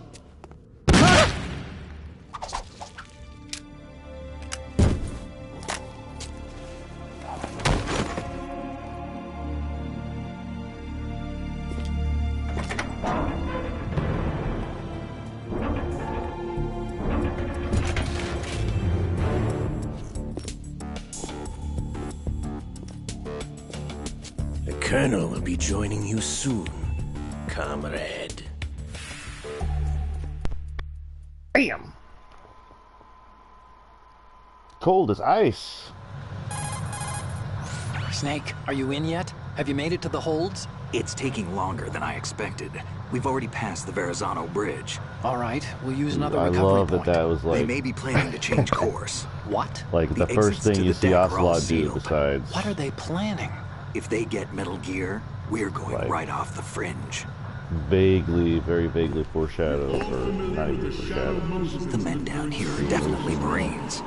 [SPEAKER 12] The Colonel will be joining you soon, comrade.
[SPEAKER 2] Bam! Cold as ice.
[SPEAKER 5] Snake, are you in yet? Have you made it to the holds?
[SPEAKER 3] It's taking longer than I expected. We've already passed the Verrazano Bridge.
[SPEAKER 5] All right, we'll use another
[SPEAKER 2] I
[SPEAKER 5] recovery
[SPEAKER 2] love
[SPEAKER 5] point.
[SPEAKER 2] that was like...
[SPEAKER 3] They may be planning to change course.
[SPEAKER 5] What?
[SPEAKER 2] Like the
[SPEAKER 3] The
[SPEAKER 2] first
[SPEAKER 3] exits to
[SPEAKER 2] thing you
[SPEAKER 3] the
[SPEAKER 2] see
[SPEAKER 3] deck are all
[SPEAKER 2] Ocelot do
[SPEAKER 3] sealed.
[SPEAKER 2] besides...
[SPEAKER 5] What are they planning?
[SPEAKER 3] If they get Metal Gear, we're going
[SPEAKER 2] Right.
[SPEAKER 3] right off the fringe.
[SPEAKER 2] Vaguely, very vaguely foreshadowed, or not even foreshadowed.
[SPEAKER 3] The men down here are definitely Marines.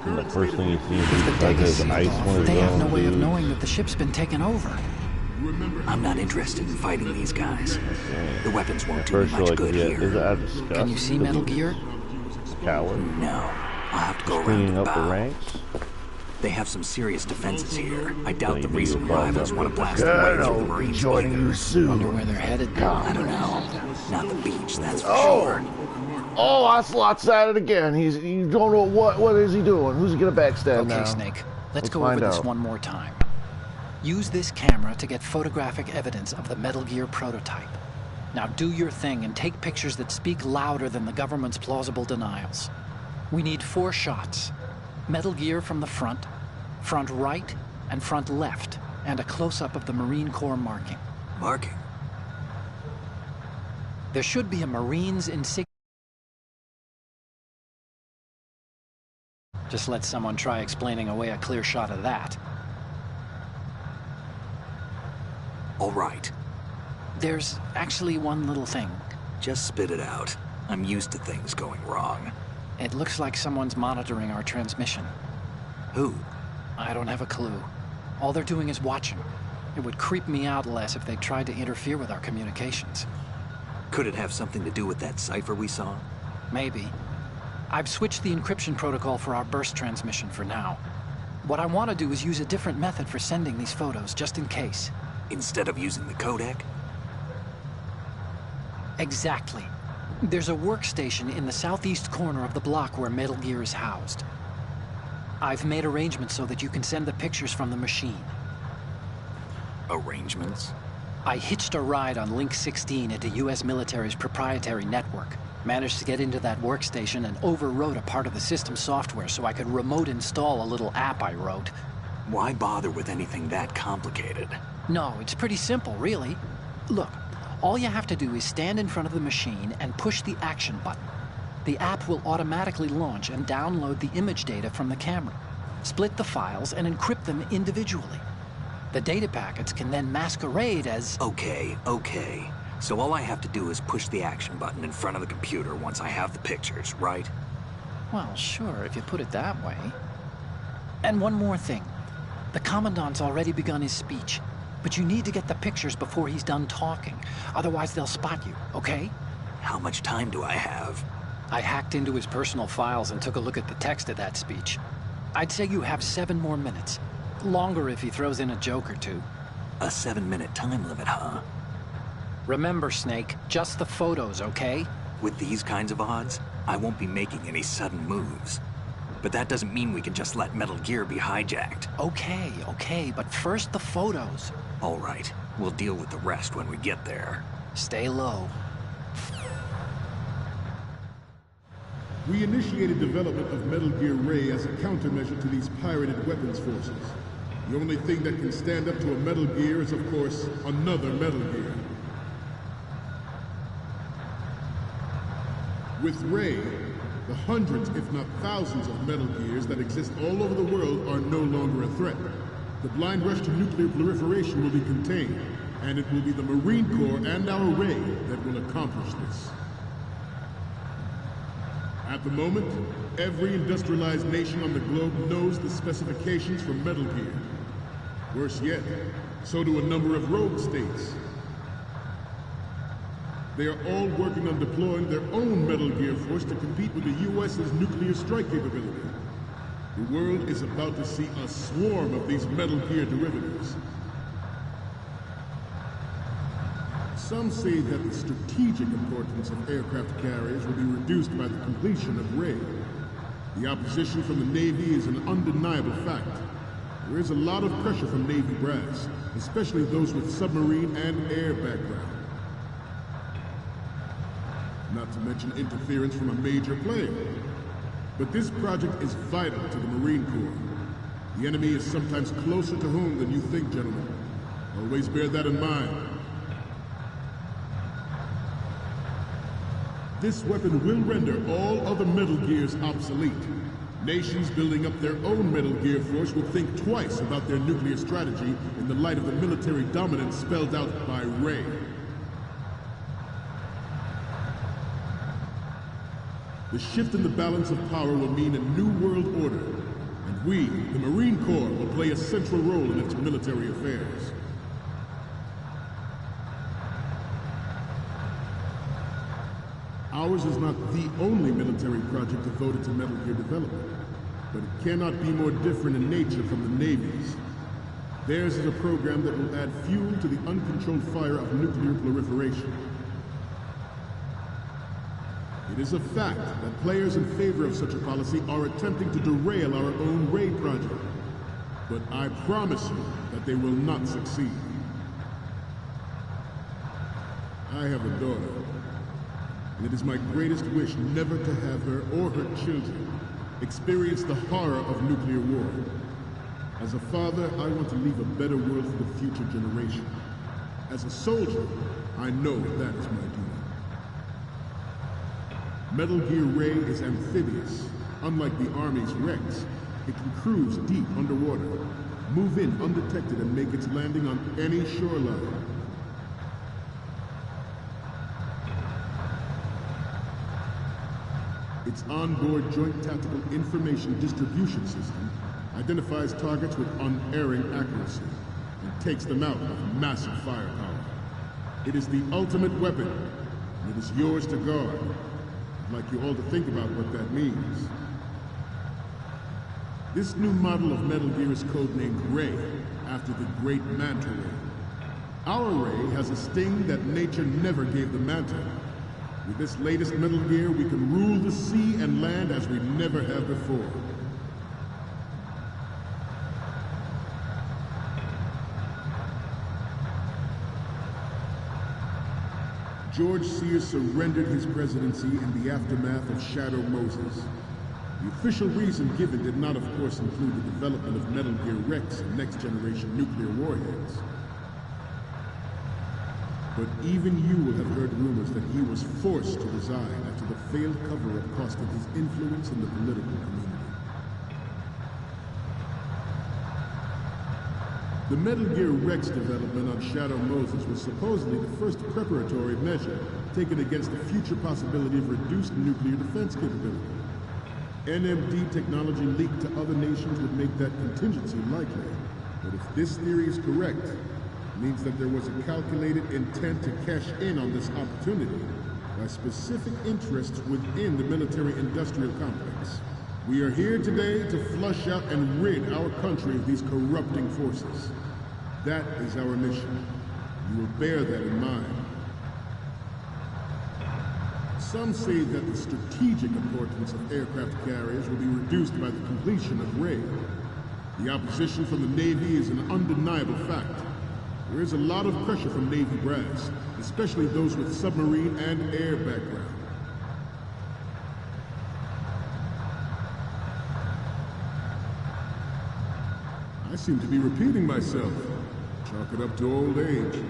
[SPEAKER 2] And the first thing you see is
[SPEAKER 5] If the deck is
[SPEAKER 2] his
[SPEAKER 5] sealed
[SPEAKER 2] ice
[SPEAKER 5] off,
[SPEAKER 2] one of
[SPEAKER 5] they have no
[SPEAKER 2] those
[SPEAKER 5] way of
[SPEAKER 2] dudes.
[SPEAKER 5] knowing that the ship's been taken over.
[SPEAKER 3] I'm not interested in fighting these guys. The weapons won't
[SPEAKER 2] At
[SPEAKER 3] do me
[SPEAKER 2] first you're
[SPEAKER 3] much
[SPEAKER 2] like,
[SPEAKER 3] good
[SPEAKER 2] yeah,
[SPEAKER 3] here.
[SPEAKER 2] is that disgust?
[SPEAKER 5] Can you see Metal Gear?
[SPEAKER 2] Coward.
[SPEAKER 3] No. I'll have to go around
[SPEAKER 2] Cleaning
[SPEAKER 3] the
[SPEAKER 2] up the
[SPEAKER 3] bow.
[SPEAKER 2] ranks?
[SPEAKER 3] They have some serious defenses here. I doubt the
[SPEAKER 2] Maybe
[SPEAKER 3] recent
[SPEAKER 2] you'll call
[SPEAKER 3] rivals
[SPEAKER 2] them
[SPEAKER 3] want to
[SPEAKER 2] the
[SPEAKER 3] blast their way through the
[SPEAKER 2] Colonel
[SPEAKER 3] Marines.
[SPEAKER 2] joining
[SPEAKER 3] either.
[SPEAKER 2] you soon.
[SPEAKER 5] Wonder where they're headed.
[SPEAKER 3] I don't know. Not the beach, that's for
[SPEAKER 2] Oh!
[SPEAKER 3] sure.
[SPEAKER 2] Oh, Ocelot's at it again. You don't know what is he doing? Who's he gonna backstab
[SPEAKER 5] Okay,
[SPEAKER 2] now?
[SPEAKER 5] Snake. Let's go
[SPEAKER 2] find
[SPEAKER 5] over this
[SPEAKER 2] out.
[SPEAKER 5] one more time. Use this camera to get photographic evidence of the Metal Gear prototype. Now do your thing and take pictures that speak louder than the government's plausible denials. We need 4 shots. Metal Gear from the front right, and front left, and a close-up of the Marine Corps marking.
[SPEAKER 3] Marking?
[SPEAKER 5] There should be a Marine's insignia. Just let someone try explaining away a clear shot of that.
[SPEAKER 3] All right.
[SPEAKER 5] There's actually one little thing.
[SPEAKER 3] Just spit it out. I'm used to things going wrong.
[SPEAKER 5] It looks like someone's monitoring our transmission.
[SPEAKER 3] Who?
[SPEAKER 5] I don't have a clue. All they're doing is watching. It would creep me out less if they tried to interfere with our communications.
[SPEAKER 3] Could it have something to do with that cipher we saw?
[SPEAKER 5] Maybe. I've switched the encryption protocol for our burst transmission for now. What I want to do is use a different method for sending these photos, just in case.
[SPEAKER 3] Instead of using the codec?
[SPEAKER 5] Exactly. There's a workstation in the southeast corner of the block where Metal Gear is housed. I've made arrangements so that you can send the pictures from the machine.
[SPEAKER 3] Arrangements?
[SPEAKER 5] I hitched a ride on Link 16 into U.S. military's proprietary network. Managed to get into that workstation and overwrote a part of the system software so I could remote install a little app I wrote.
[SPEAKER 3] Why bother with anything that complicated?
[SPEAKER 5] No, it's pretty simple, really. Look, all you have to do is stand in front of the machine and push the action button. The app will automatically launch and download the image data from the camera, split the files, and encrypt them individually. The data packets can then masquerade as...
[SPEAKER 3] Okay. So all I have to do is push the action button in front of the computer once I have the pictures, right?
[SPEAKER 5] Well, sure, if you put it that way. And one more thing. The Commandant's already begun his speech, but you need to get the pictures before he's done talking. Otherwise, they'll spot you, okay?
[SPEAKER 3] How much time do I have?
[SPEAKER 5] I hacked into his personal files and took a look at the text of that speech. I'd say you have 7 more minutes. Longer if he throws in a joke or two.
[SPEAKER 3] A 7-minute time limit, huh?
[SPEAKER 5] Remember, Snake, just the photos, okay?
[SPEAKER 3] With these kinds of odds, I won't be making any sudden moves. But that doesn't mean we can just let Metal Gear be hijacked.
[SPEAKER 5] Okay, but first the photos.
[SPEAKER 3] All right. We'll deal with the rest when we get there.
[SPEAKER 5] Stay low.
[SPEAKER 13] We initiated development of Metal Gear Ray as a countermeasure to these pirated weapons forces. The only thing that can stand up to a Metal Gear is, of course, another Metal Gear. With Ray, the hundreds, if not thousands, of Metal Gears that exist all over the world are no longer a threat. The blind rush to nuclear proliferation will be contained, and it will be the Marine Corps and our Ray that will accomplish this. At the moment, every industrialized nation on the globe knows the specifications for Metal Gear. Worse yet, so do a number of rogue states. They are all working on deploying their own Metal Gear force to compete with the U.S.'s nuclear strike capability. The world is about to see a swarm of these Metal Gear derivatives. Some say that the strategic importance of aircraft carriers will be reduced by the completion of Ray. The opposition from the Navy is an undeniable fact. There is a lot of pressure from Navy brass, especially those with submarine and air background. Not to mention interference from a major player. But this project is vital to the Marine Corps. The enemy is sometimes closer to home than you think, gentlemen. Always bear that in mind. This weapon will render all other Metal Gears obsolete. Nations building up their own Metal Gear force will think twice about their nuclear strategy in the light of the military dominance spelled out by Ray. The shift in the balance of power will mean a new world order, and we, the Marine Corps, will play a central role in its military affairs. Ours is not the only military project devoted to Metal Gear development, but it cannot be more different in nature from the Navy's. Theirs is a program that will add fuel to the uncontrolled fire of nuclear proliferation. It is a fact that players in favor of such a policy are attempting to derail our own Ray project. But I promise you that they will not succeed. I have a daughter, and it is my greatest wish never to have her or her children experience the horror of nuclear war. As a father, I want to leave a better world for the future generation. As a soldier, I know that is my duty. Metal Gear Ray is amphibious. Unlike the Army's Rex, it can cruise deep underwater, move in undetected, and make its landing on any shoreline. Its onboard Joint Tactical Information Distribution System identifies targets with unerring accuracy and takes them out with massive firepower. It is the ultimate weapon, and it is yours to guard. I'd like you all to think about what that means. This new model of Metal Gear is codenamed Ray, after the great Manta Ray. Our Ray has a sting that nature never gave the Manta. With this latest Metal Gear, we can rule the sea and land as we never have before. George Sears surrendered his presidency in the aftermath of Shadow Moses. The official reason given did not, of course, include the development of Metal Gear Rex and next-generation nuclear warheads. But even you will have heard rumors that he was forced to resign after the failed cover-up cost him his influence in the political community. The Metal Gear Rex development on Shadow Moses was supposedly the first preparatory measure taken against the future possibility of reduced nuclear defense capability. NMD technology leaked to other nations would make that contingency likely. But if this theory is correct, it means that there was a calculated intent to cash in on this opportunity by specific interests within the military-industrial complex. We are here today to flush out and rid our country of these corrupting forces. That is our mission. You will bear that in mind. Some say that the strategic importance of aircraft carriers will be reduced by the completion of Ray. The opposition from the Navy is an undeniable fact. There is a lot of pressure from Navy brass, especially those with submarine and air background. I seem to be repeating myself. Chalk it up to old age.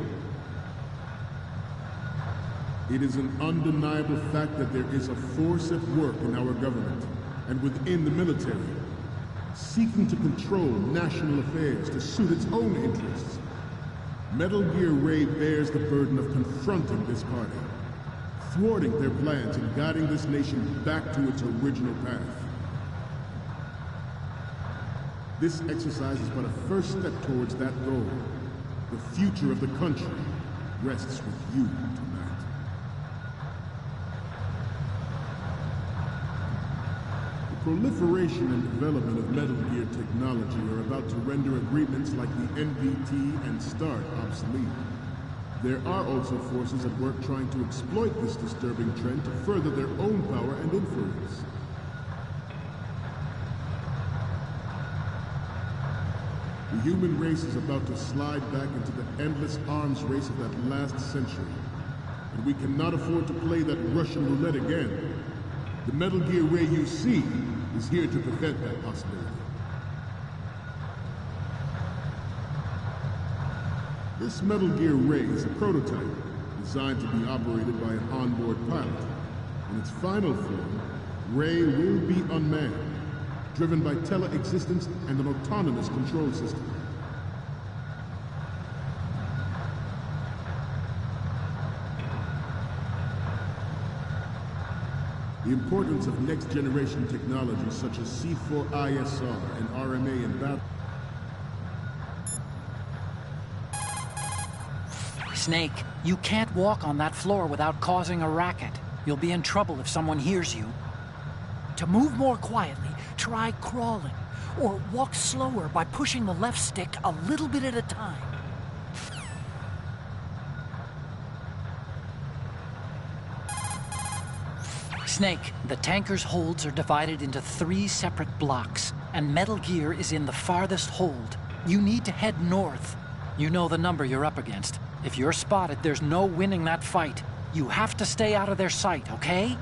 [SPEAKER 13] It is an undeniable fact that there is a force at work in our government and within the military, seeking to control national affairs to suit its own interests. Metal Gear Ray bears the burden of confronting this party, thwarting their plans and guiding this nation back to its original path. This exercise is but a first step towards that goal. The future of the country rests with you tonight. The proliferation and development of Metal Gear technology are about to render agreements like the NVT and START obsolete. There are also forces at work trying to exploit this disturbing trend to further their own power and influence. The human race is about to slide back into the endless arms race of that last century. And we cannot afford to play that Russian roulette again. The Metal Gear Ray you see is here to prevent that possibility. This Metal Gear Ray is a prototype, designed to be operated by an onboard pilot. In its final form, Ray will be unmanned, driven by tele-existence and an autonomous control system. The importance of next-generation technology such as C4ISR and RMA in battle.
[SPEAKER 5] Snake, you can't walk on that floor without causing a racket. You'll be in trouble if someone hears you.
[SPEAKER 9] To move more quietly, try crawling, or walk slower by pushing the left stick a little bit at a time.
[SPEAKER 5] Snake, the tanker's holds are divided into 3 separate blocks, and Metal Gear is in the farthest hold. You need to head north. You know the number you're up against. If you're spotted, there's no winning that fight. You have to stay out of their sight, okay?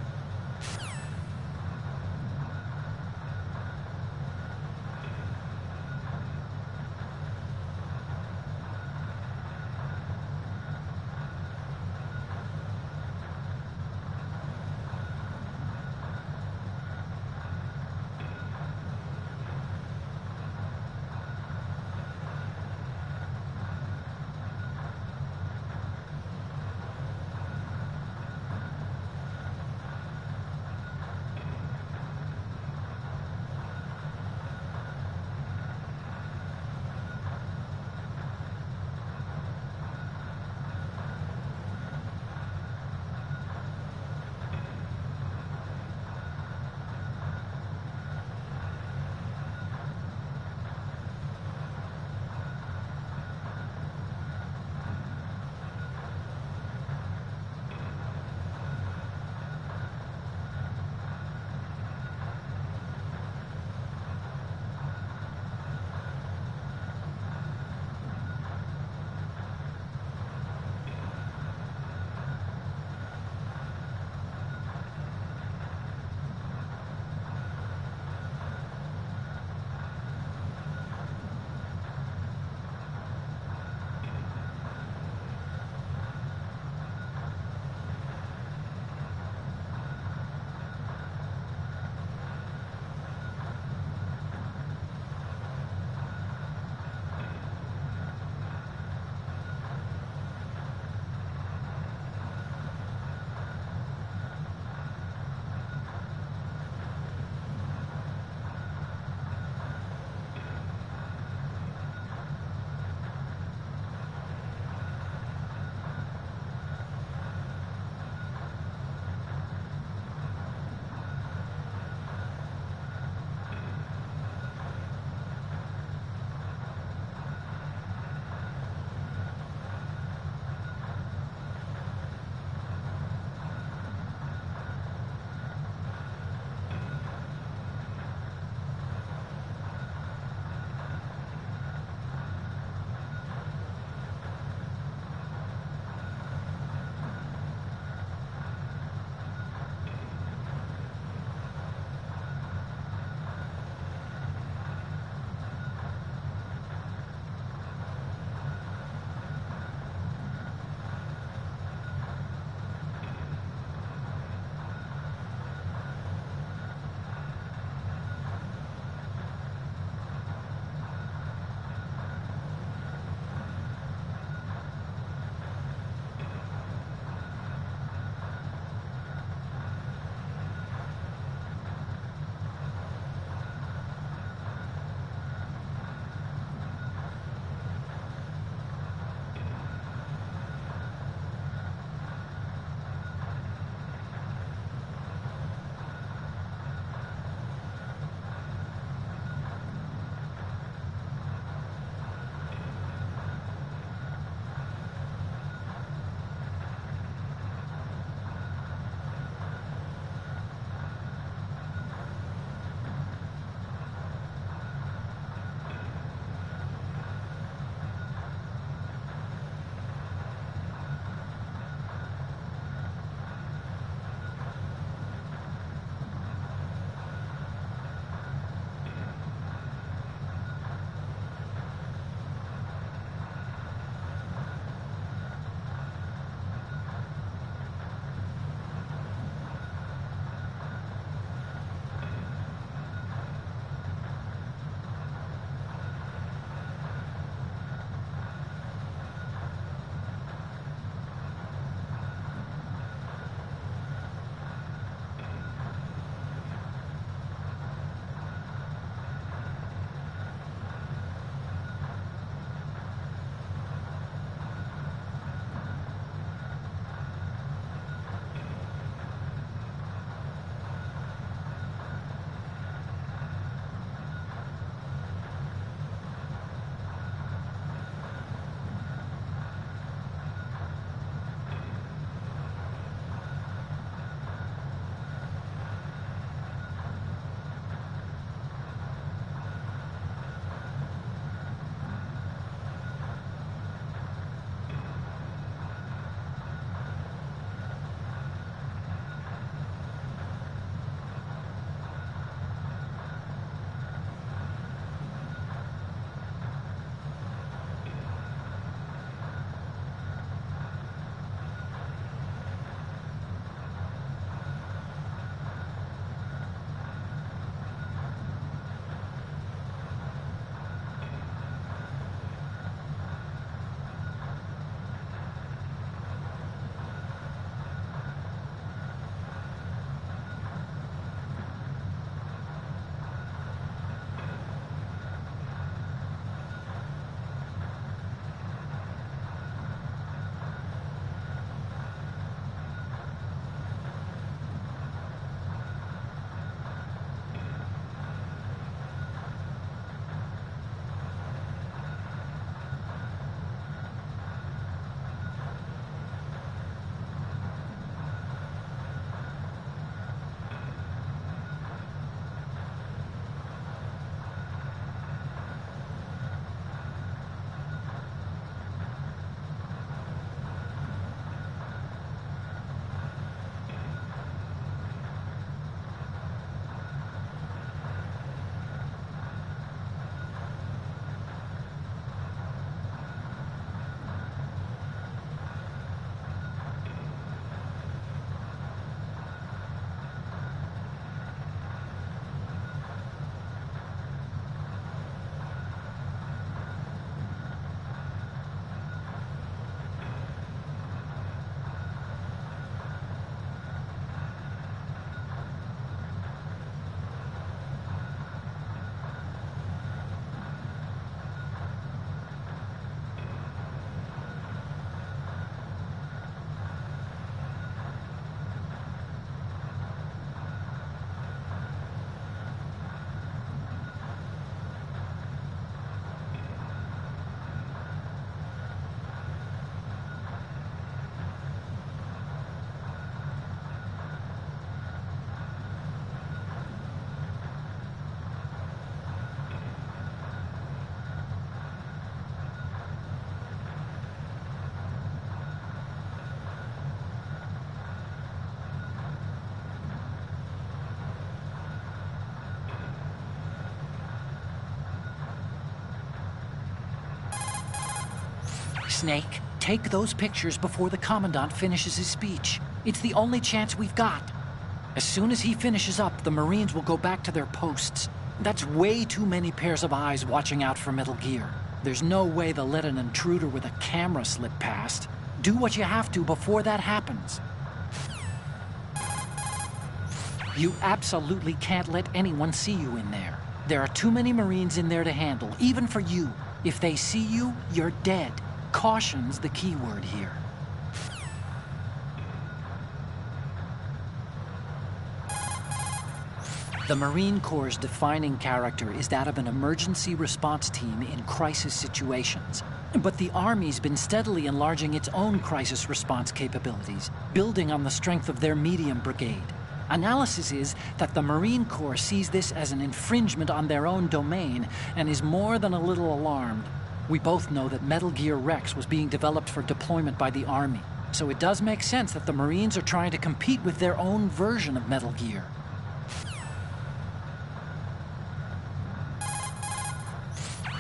[SPEAKER 5] Snake, take those pictures before the Commandant finishes his speech. It's the only chance we've got. As soon as he finishes up, the Marines will go back to their posts. That's way too many pairs of eyes watching out for Metal Gear. There's no way they'll let an intruder with a camera slip past. Do what you have to before that happens. You absolutely can't let anyone see you in there. There are too many Marines in there to handle, even for you. If they see you, you're dead. Caution's the key word here. The Marine Corps' defining character is that of an emergency response team in crisis situations. But the Army's been steadily enlarging its own crisis response capabilities, building on the strength of their medium brigade. Analysis is that the Marine Corps sees this as an infringement on their own domain and is more than a little alarmed. We both know that Metal Gear Rex was being developed for deployment by the Army, so it does make sense that the Marines are trying to compete with their own version of Metal Gear.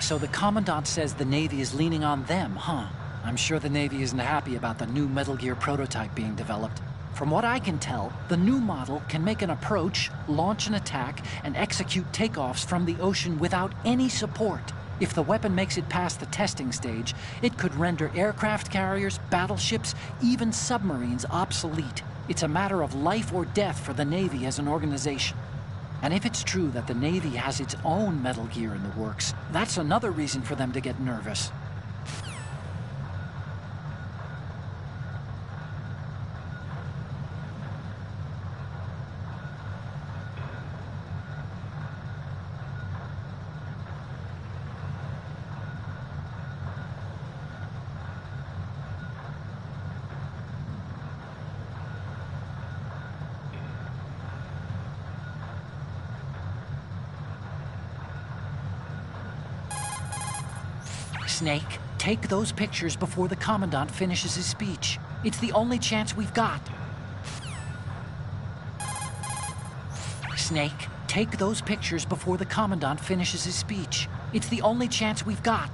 [SPEAKER 5] So the Commandant says the Navy is leaning on them, huh? I'm sure the Navy isn't happy about the new Metal Gear prototype being developed. From what I can tell, the new model can make an approach, launch an attack, and execute takeoffs from the ocean without any support. If the weapon makes it past the testing stage, it could render aircraft carriers, battleships, even submarines obsolete. It's a matter of life or death for the Navy as an organization. And if it's true that the Navy has its own Metal Gear in the works, that's another reason for them to get nervous. Snake, take those pictures before the Commandant finishes his speech. It's the only chance we've got. Snake, take those pictures before the Commandant finishes his speech. It's the only chance we've got.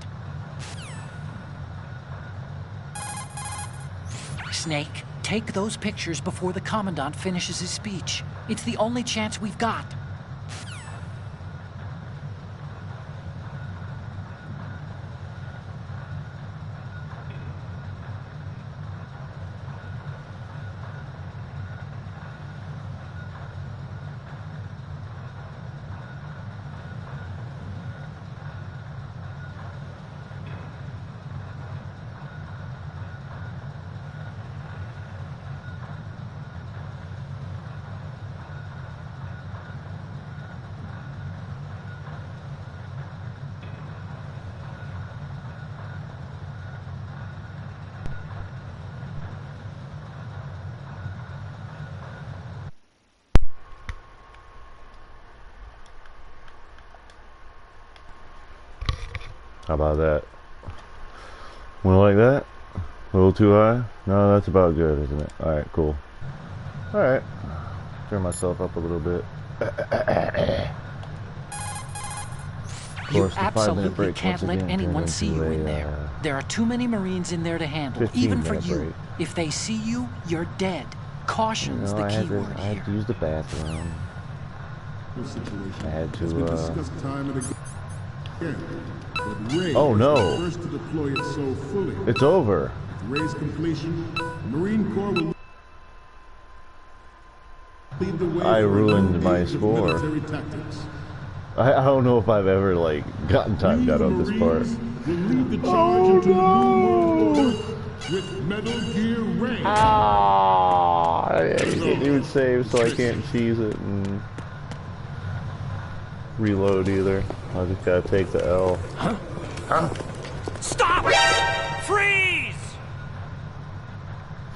[SPEAKER 5] Snake, take those pictures before the Commandant finishes his speech. It's the only chance we've got.
[SPEAKER 2] How about that? One like that? A little too high? No, that's about good, isn't it? Alright, cool. Alright. Turn myself up a little bit.
[SPEAKER 5] You absolutely can't let anyone see you in there. There are too many Marines in there to handle, even for you. If they see you, you're dead. Caution's the key word here.
[SPEAKER 2] I had to use the bathroom. I had to, oh no!
[SPEAKER 13] First to deploy it so fully.
[SPEAKER 2] It's over.
[SPEAKER 13] With Ray's completion, the Marine Corps will lead the way.
[SPEAKER 2] I ruined my score. I don't know if I've ever like gotten timed out on this part.
[SPEAKER 13] Oh no! With Metal Gear Ray.
[SPEAKER 2] I can't even save, so I can't cheese it and reload either. I just gotta take the L.
[SPEAKER 9] Huh? Stop! Freeze!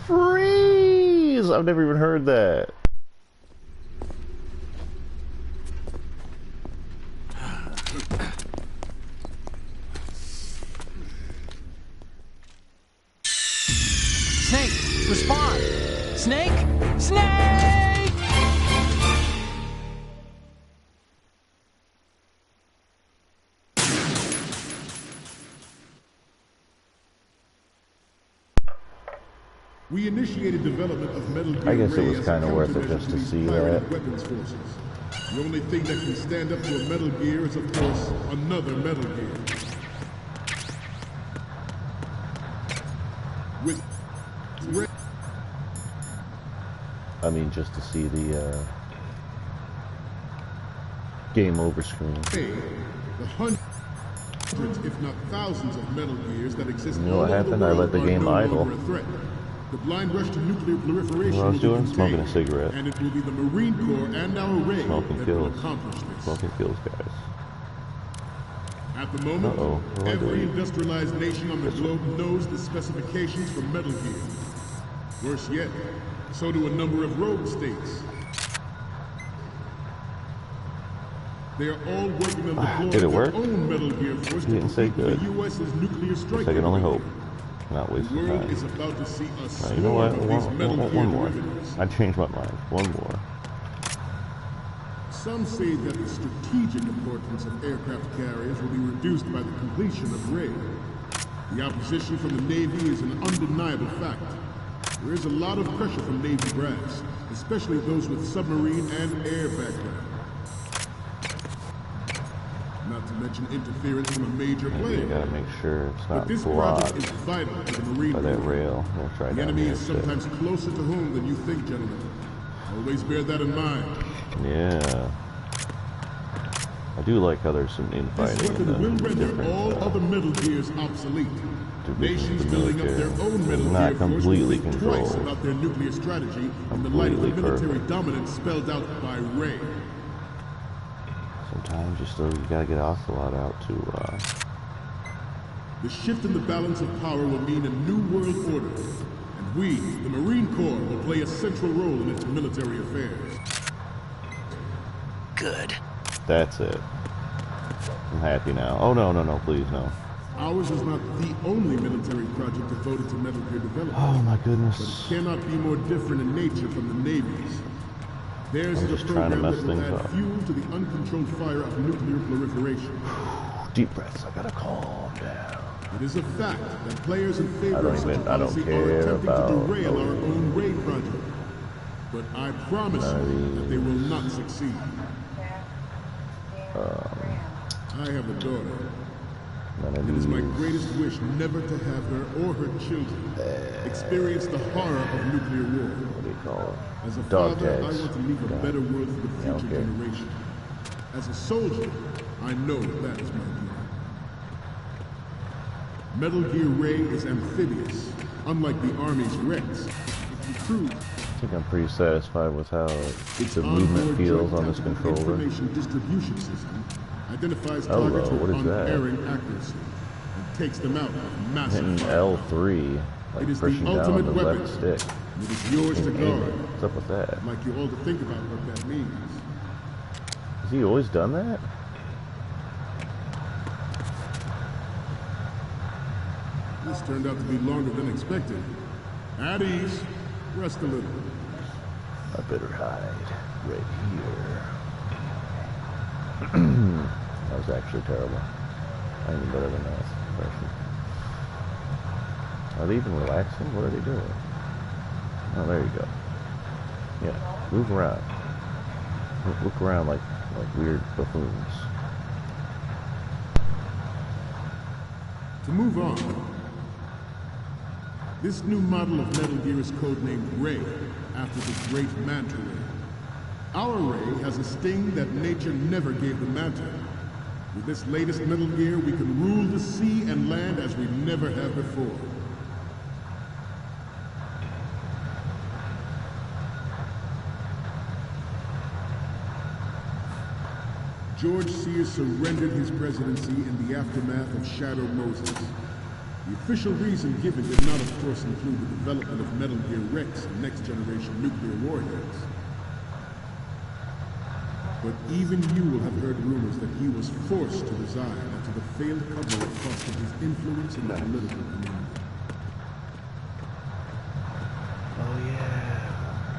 [SPEAKER 2] Freeze! I've never even heard that.
[SPEAKER 5] Snake, respond! Snake! Snake!
[SPEAKER 13] We initiated development of Metal Gear
[SPEAKER 2] I guess it
[SPEAKER 13] Ray
[SPEAKER 2] was
[SPEAKER 13] as a
[SPEAKER 2] kind of worth it
[SPEAKER 13] countermeasure
[SPEAKER 2] just to
[SPEAKER 13] these
[SPEAKER 2] see
[SPEAKER 13] pirated
[SPEAKER 2] that.
[SPEAKER 13] weapons forces. The only thing that can stand up to a Metal Gear is, of course, another Metal Gear. With Ray,
[SPEAKER 2] I mean, just to see the game over screen.
[SPEAKER 13] the hundreds, if not thousands, of Metal Gears that exist
[SPEAKER 2] You know
[SPEAKER 13] all
[SPEAKER 2] what
[SPEAKER 13] over the
[SPEAKER 2] happened? I
[SPEAKER 13] world
[SPEAKER 2] let the
[SPEAKER 13] are
[SPEAKER 2] game
[SPEAKER 13] no
[SPEAKER 2] idle.
[SPEAKER 13] longer a threat. The blind rush to nuclear proliferation
[SPEAKER 2] What I was
[SPEAKER 13] will
[SPEAKER 2] doing?
[SPEAKER 13] be
[SPEAKER 2] Smoking a
[SPEAKER 13] contained,
[SPEAKER 2] cigarette.
[SPEAKER 13] and it will be the Marine Corps and our Ray
[SPEAKER 2] Smoking
[SPEAKER 13] that will
[SPEAKER 2] kills.
[SPEAKER 13] accomplish this.
[SPEAKER 2] Smoking kills, guys.
[SPEAKER 13] At the moment,
[SPEAKER 2] Uh-oh. What do I
[SPEAKER 13] every
[SPEAKER 2] do?
[SPEAKER 13] industrialized nation on the globe knows the specifications for Metal Gear. Worse yet, so do a number of rogue states. They are all working on deploying
[SPEAKER 2] Did it work?
[SPEAKER 13] their own Metal Gear force to
[SPEAKER 2] Didn't say
[SPEAKER 13] defeat
[SPEAKER 2] good.
[SPEAKER 13] the U.S.'s nuclear strike.
[SPEAKER 2] I can only hope. Not
[SPEAKER 13] The
[SPEAKER 2] wasting
[SPEAKER 13] world
[SPEAKER 2] time.
[SPEAKER 13] is about to see a
[SPEAKER 2] You know what?
[SPEAKER 13] swarm of these Metal Gear
[SPEAKER 2] One more.
[SPEAKER 13] derivatives.
[SPEAKER 2] I changed my mind. One more.
[SPEAKER 13] Some say that the strategic importance of aircraft carriers will be reduced by the completion of Ray. The opposition from the Navy is an undeniable fact. There is a lot of pressure from Navy brass, especially those with submarine and air background. Not to mention interference from a major
[SPEAKER 2] You
[SPEAKER 13] player.
[SPEAKER 2] gotta make sure it's
[SPEAKER 13] But
[SPEAKER 2] not
[SPEAKER 13] this
[SPEAKER 2] blocked
[SPEAKER 13] project is vital to the Marine
[SPEAKER 2] by that
[SPEAKER 13] Corps.
[SPEAKER 2] rail. Let's try
[SPEAKER 13] The
[SPEAKER 2] down
[SPEAKER 13] enemy
[SPEAKER 2] here
[SPEAKER 13] is
[SPEAKER 2] instead.
[SPEAKER 13] sometimes closer to home than you think, gentlemen. Always bear that in mind.
[SPEAKER 2] Yeah. I do like how there's some
[SPEAKER 13] This
[SPEAKER 2] infighting
[SPEAKER 13] weapon
[SPEAKER 2] in
[SPEAKER 13] will
[SPEAKER 2] the
[SPEAKER 13] render
[SPEAKER 2] different
[SPEAKER 13] all other Metal Gears obsolete.
[SPEAKER 2] divisions
[SPEAKER 13] Nations
[SPEAKER 2] of the
[SPEAKER 13] building up
[SPEAKER 2] military.
[SPEAKER 13] their own
[SPEAKER 2] It's
[SPEAKER 13] Metal
[SPEAKER 2] not
[SPEAKER 13] Gear force will
[SPEAKER 2] completely
[SPEAKER 13] think twice
[SPEAKER 2] controlled.
[SPEAKER 13] about their nuclear strategy in the light of the
[SPEAKER 2] Completely
[SPEAKER 13] military
[SPEAKER 2] perfect.
[SPEAKER 13] dominance spelled out by Ray.
[SPEAKER 2] Sometimes you gotta get Ocelot out to
[SPEAKER 13] The shift in the balance of power will mean a new world order, and we, the Marine Corps, will play a central role in its military affairs.
[SPEAKER 12] Good.
[SPEAKER 2] That's it. I'm happy now. Oh no, please no.
[SPEAKER 13] Ours is not the only military project devoted to Metal Gear development.
[SPEAKER 2] Oh my
[SPEAKER 13] But
[SPEAKER 2] goodness.
[SPEAKER 13] it cannot be more different in nature from the Navy's. Theirs
[SPEAKER 2] I'm
[SPEAKER 13] is a
[SPEAKER 2] just trying to
[SPEAKER 13] program
[SPEAKER 2] mess
[SPEAKER 13] that will
[SPEAKER 2] things
[SPEAKER 13] add
[SPEAKER 2] up.
[SPEAKER 13] fuel to the uncontrolled fire of nuclear proliferation.
[SPEAKER 2] Deep breaths, I gotta calm down.
[SPEAKER 13] It is a fact that players in favor
[SPEAKER 2] I
[SPEAKER 13] of
[SPEAKER 2] don't
[SPEAKER 13] such a
[SPEAKER 2] even- I don't
[SPEAKER 13] policy
[SPEAKER 2] care
[SPEAKER 13] are attempting
[SPEAKER 2] about
[SPEAKER 13] to derail our
[SPEAKER 2] those.
[SPEAKER 13] own Ray project. But I promise you that they will not succeed. I have a daughter.
[SPEAKER 2] None of
[SPEAKER 13] It is my
[SPEAKER 2] these.
[SPEAKER 13] greatest wish never to have her or her children experience the horror of nuclear war.
[SPEAKER 2] What do you call it?
[SPEAKER 13] As a
[SPEAKER 2] Dog
[SPEAKER 13] father, I
[SPEAKER 2] tags.
[SPEAKER 13] want to leave a better world for the
[SPEAKER 2] Yeah,
[SPEAKER 13] future
[SPEAKER 2] okay.
[SPEAKER 13] generation. As a soldier, I know that is my duty. Metal Gear Ray is amphibious, unlike the Army's Rex. It can cruise.
[SPEAKER 2] I think I'm pretty satisfied with how
[SPEAKER 13] Its
[SPEAKER 2] the movement
[SPEAKER 13] onboard
[SPEAKER 2] feels
[SPEAKER 13] joint
[SPEAKER 2] on this
[SPEAKER 13] tactical
[SPEAKER 2] controller.
[SPEAKER 13] information distribution system identifies
[SPEAKER 2] Hello,
[SPEAKER 13] targets with
[SPEAKER 2] what is that?
[SPEAKER 13] unerring accuracy and takes them out with massive
[SPEAKER 2] Hitting
[SPEAKER 13] fire.
[SPEAKER 2] L3, like
[SPEAKER 13] It is the
[SPEAKER 2] pushing down on
[SPEAKER 13] ultimate
[SPEAKER 2] the
[SPEAKER 13] weapon.
[SPEAKER 2] left stick.
[SPEAKER 13] It is yours to
[SPEAKER 2] and aiming.
[SPEAKER 13] guard.
[SPEAKER 2] What's up with that?
[SPEAKER 13] I'd like you all to think about what that means.
[SPEAKER 2] Has he always done that?
[SPEAKER 13] This turned out to be longer than expected. At ease. Rest a little.
[SPEAKER 2] I better hide right here. That was actually terrible. I ain't better than that impression. Are they even relaxing? What are they doing? Oh, there you go. Yeah, move around. Look around like weird buffoons.
[SPEAKER 13] To move on, this new model of Metal Gear is codenamed Ray, after the great Manta Ray. Our Ray has a sting that nature never gave the Manta. With this latest Metal Gear, we can rule the sea and land as we never have before. George Sears surrendered his presidency in the aftermath of Shadow Moses. The official reason given did not, of course, include the development of Metal Gear Rex and next-generation nuclear warheads. But even you will have heard rumors that he was forced to resign after the failed cover-up cost him his influence in the political community.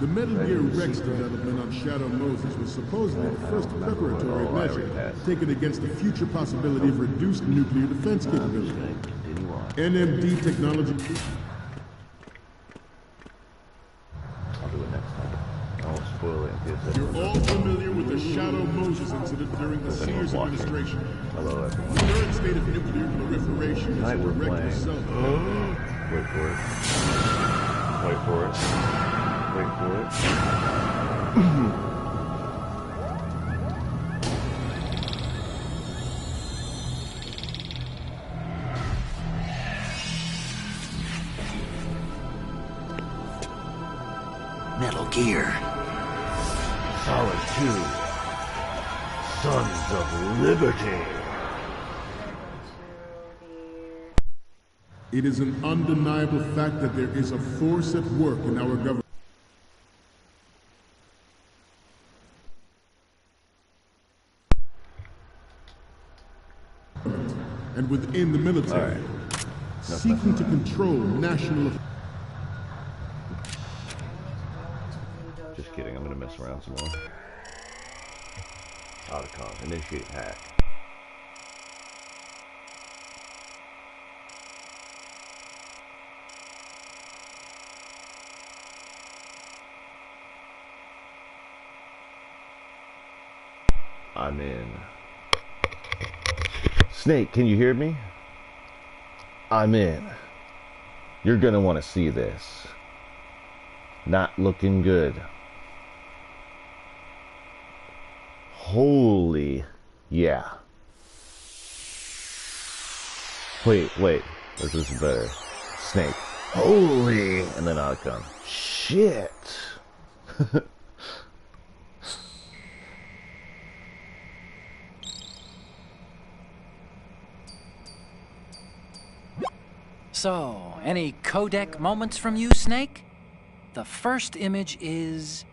[SPEAKER 13] The Metal Gear Rex development on Shadow Moses was supposedly the first preparatory measure taken against the future possibility of reduced nuclear defense capability. NMD technology... You're all familiar with the Shadow Moses incident during the Sears administration.
[SPEAKER 2] Hello, everyone.
[SPEAKER 13] The current state of nuclear proliferation
[SPEAKER 2] Tonight
[SPEAKER 13] is
[SPEAKER 2] we're
[SPEAKER 13] direct
[SPEAKER 2] playing.
[SPEAKER 13] result.
[SPEAKER 2] Wait for it. Wait for it. Wait for it.
[SPEAKER 12] Metal Gear.
[SPEAKER 11] Solid 2. Sons of Liberty.
[SPEAKER 13] It is an undeniable fact that there is a force at work in our government. And within the military, seeking to control national.
[SPEAKER 2] Just kidding, I'm gonna mess around some more. Otacon, initiate hack. I'm in. Snake, can you hear me? I'm in. You're gonna want to see this. Not looking good. Holy yeah. Wait. This is better. Snake. Holy. And then Otacon. Shit.
[SPEAKER 5] So, any codec moments from you, Snake? The first image is...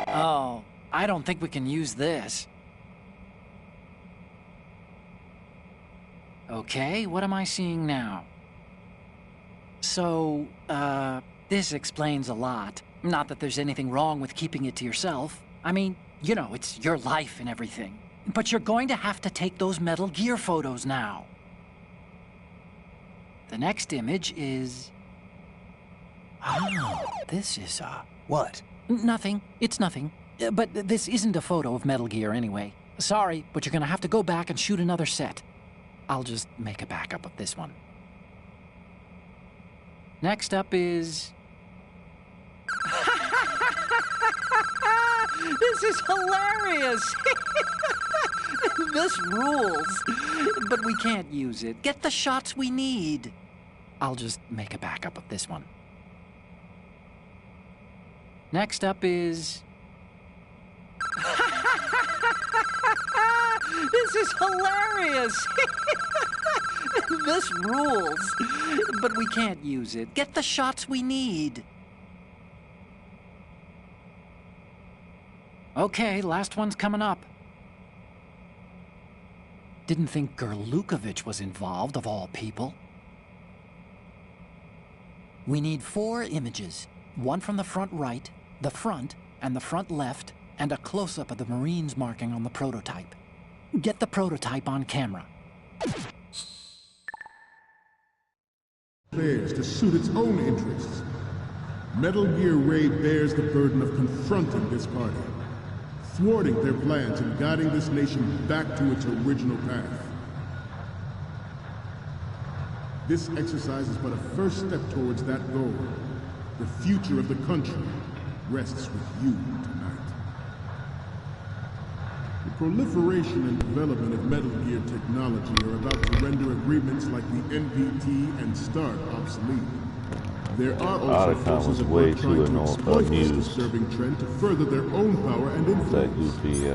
[SPEAKER 5] Oh, I don't think we can use this. Okay, what am I seeing now? So, this explains a lot. Not that there's anything wrong with keeping it to yourself. I mean, you know, it's your life and everything. But you're going to have to take those Metal Gear photos now. The next image is... Oh, this is,
[SPEAKER 3] What?
[SPEAKER 5] Nothing. It's nothing. But this isn't a photo of Metal Gear anyway. Sorry, but you're gonna have to go back and shoot another set. I'll just make a backup of this one. Next up is... This is hilarious! This rules. But we can't use it. Get the shots we need. I'll just make a backup of this one. Next up is... This is hilarious! This rules. But we can't use it. Get the shots we need. Okay, last one's coming up. Didn't think Gerlukovich was involved, of all people. We need 4 images. One from the front right, the front, and the front left, and a close-up of the Marines marking on the prototype. Get the prototype on camera.
[SPEAKER 13] Bears to suit its own interests. Metal Gear Ray bears the burden of confronting this party, thwarting their plans and guiding this nation back to its original path. This exercise is but a first step towards that goal. The future of the country rests with you tonight. The proliferation and development of Metal Gear technology are about to render agreements like the NPT and START obsolete. There are also forces at work trying to exploit this disturbing trend to further their own power and influence.
[SPEAKER 2] That goofy,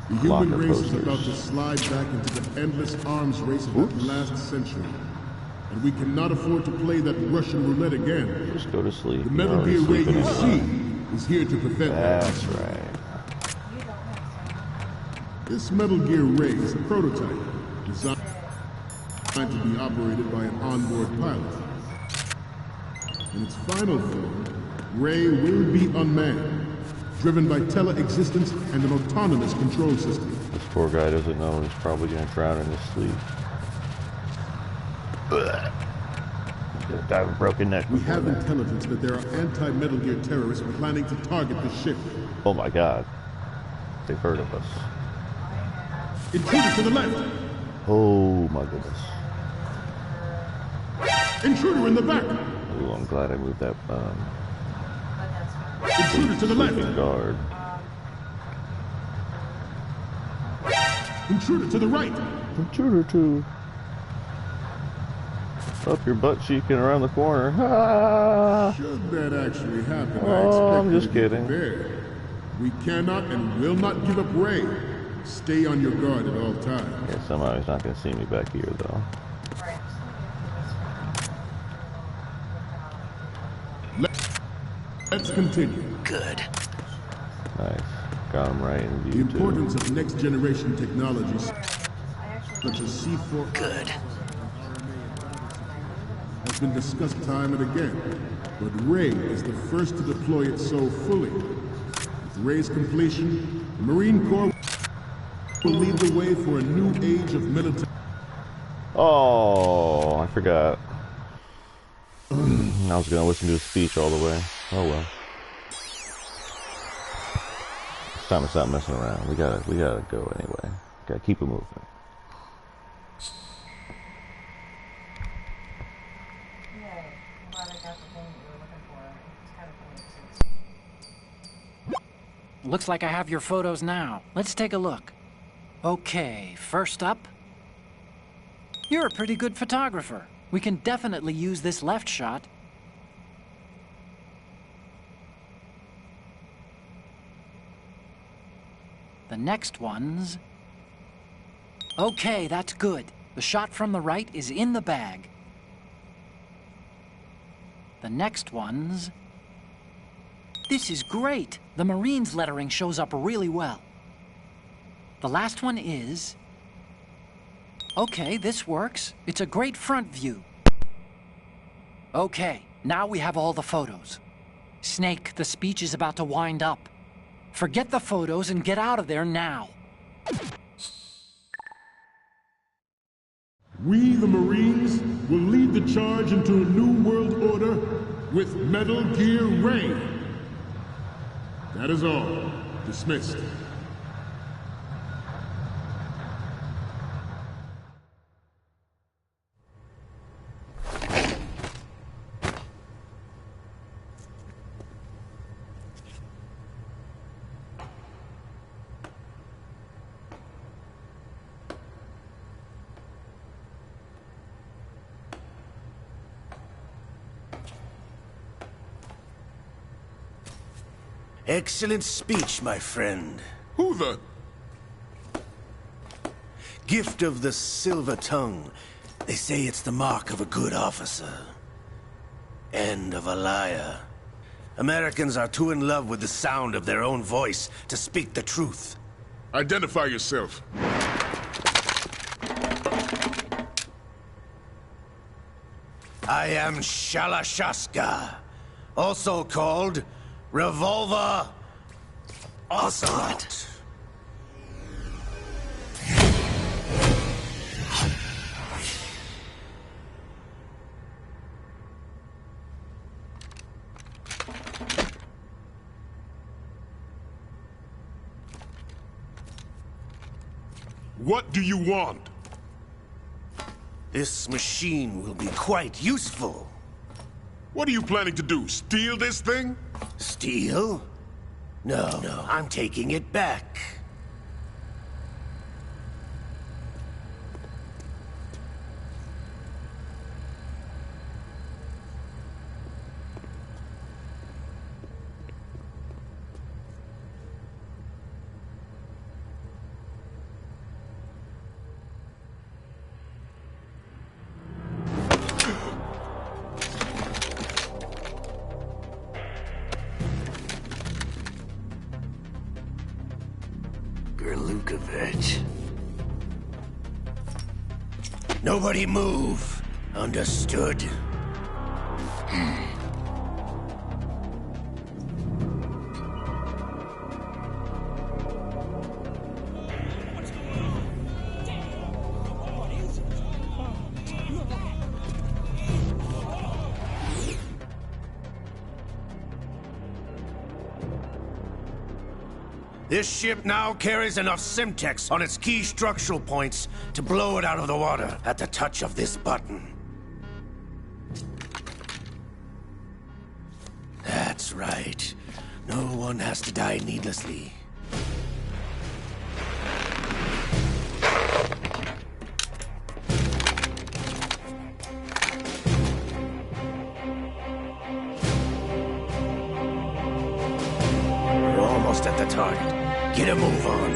[SPEAKER 13] The human race is about to slide back into the endless arms race of the last century. And we cannot afford to play that Russian roulette again.
[SPEAKER 2] Just go to sleep.
[SPEAKER 13] The Metal Gear Ray you see is here to prevent that.
[SPEAKER 2] That's right.
[SPEAKER 13] This Metal Gear Ray is a prototype designed to be operated by an onboard pilot. In its final form, Ray will be unmanned, driven by tele-existence and an autonomous control system.
[SPEAKER 2] This poor guy doesn't know he's probably going to drown in his sleep. Just dive a broken neck.
[SPEAKER 13] We have intelligence that there are anti-Metal Gear terrorists planning to target the ship.
[SPEAKER 2] Oh my god. They've heard of us.
[SPEAKER 13] Intruder to the left!
[SPEAKER 2] Oh my goodness.
[SPEAKER 13] Intruder in the back!
[SPEAKER 2] Ooh, I'm glad I moved that
[SPEAKER 13] Intruder to the left!
[SPEAKER 2] guard.
[SPEAKER 13] Intruder to the right!
[SPEAKER 2] Intruder to up your butt cheek and around the corner. Ah!
[SPEAKER 13] Should that actually happen,
[SPEAKER 2] Oh,
[SPEAKER 13] I
[SPEAKER 2] I'm just
[SPEAKER 13] expect
[SPEAKER 2] kidding.
[SPEAKER 13] there. We cannot and will not give up Ray. Stay on your guard at all times.
[SPEAKER 2] Yeah, somehow he's not going to see me back here, though.
[SPEAKER 13] Let's continue.
[SPEAKER 12] Good.
[SPEAKER 2] Nice. Got him right in
[SPEAKER 13] The
[SPEAKER 2] view,
[SPEAKER 13] importance
[SPEAKER 2] too.
[SPEAKER 13] of next generation technologies such as C4
[SPEAKER 12] Good.
[SPEAKER 13] has been discussed time and again, but Ray is the first to deploy it so fully. With Ray's completion, the Marine Corps will lead the way for a new age of military.
[SPEAKER 2] Oh, I forgot. I was going to listen to his speech all the way. Oh well. It's time to stop messing around. We gotta go anyway. Gotta keep it moving.
[SPEAKER 5] Looks like I have your photos now. Let's take a look. Okay, first up. You're a pretty good photographer. We can definitely use this left shot. The next one's... Okay, that's good. The shot from the right is in the bag. The next one's... This is great. The Marines lettering shows up really well. The last one is... Okay, this works. It's a great front view. Okay, now we have all the photos. Snake, the speech is about to wind up. Forget the photos and get out of there now.
[SPEAKER 13] We, the Marines, will lead the charge into a new world order with Metal Gear Ray. That is all. Dismissed.
[SPEAKER 12] Excellent speech, my friend.
[SPEAKER 13] Who the?
[SPEAKER 12] Gift of the silver tongue. They say it's the mark of a good officer. And of a liar. Americans are too in love with the sound of their own voice to speak the truth.
[SPEAKER 13] Identify yourself.
[SPEAKER 12] I am Shalashaska, also called Revolver Ocelot.
[SPEAKER 13] What do you want?
[SPEAKER 12] This machine will be quite useful.
[SPEAKER 13] What are you planning to do? Steal this thing?
[SPEAKER 12] Steal? No, I'm taking it back. Gerlukovich. Nobody move. Understood? This ship now carries enough Simtex on its key structural points to blow it out of the water at the touch of this button. That's right. No one has to die needlessly. We're almost at the target. Get a move on.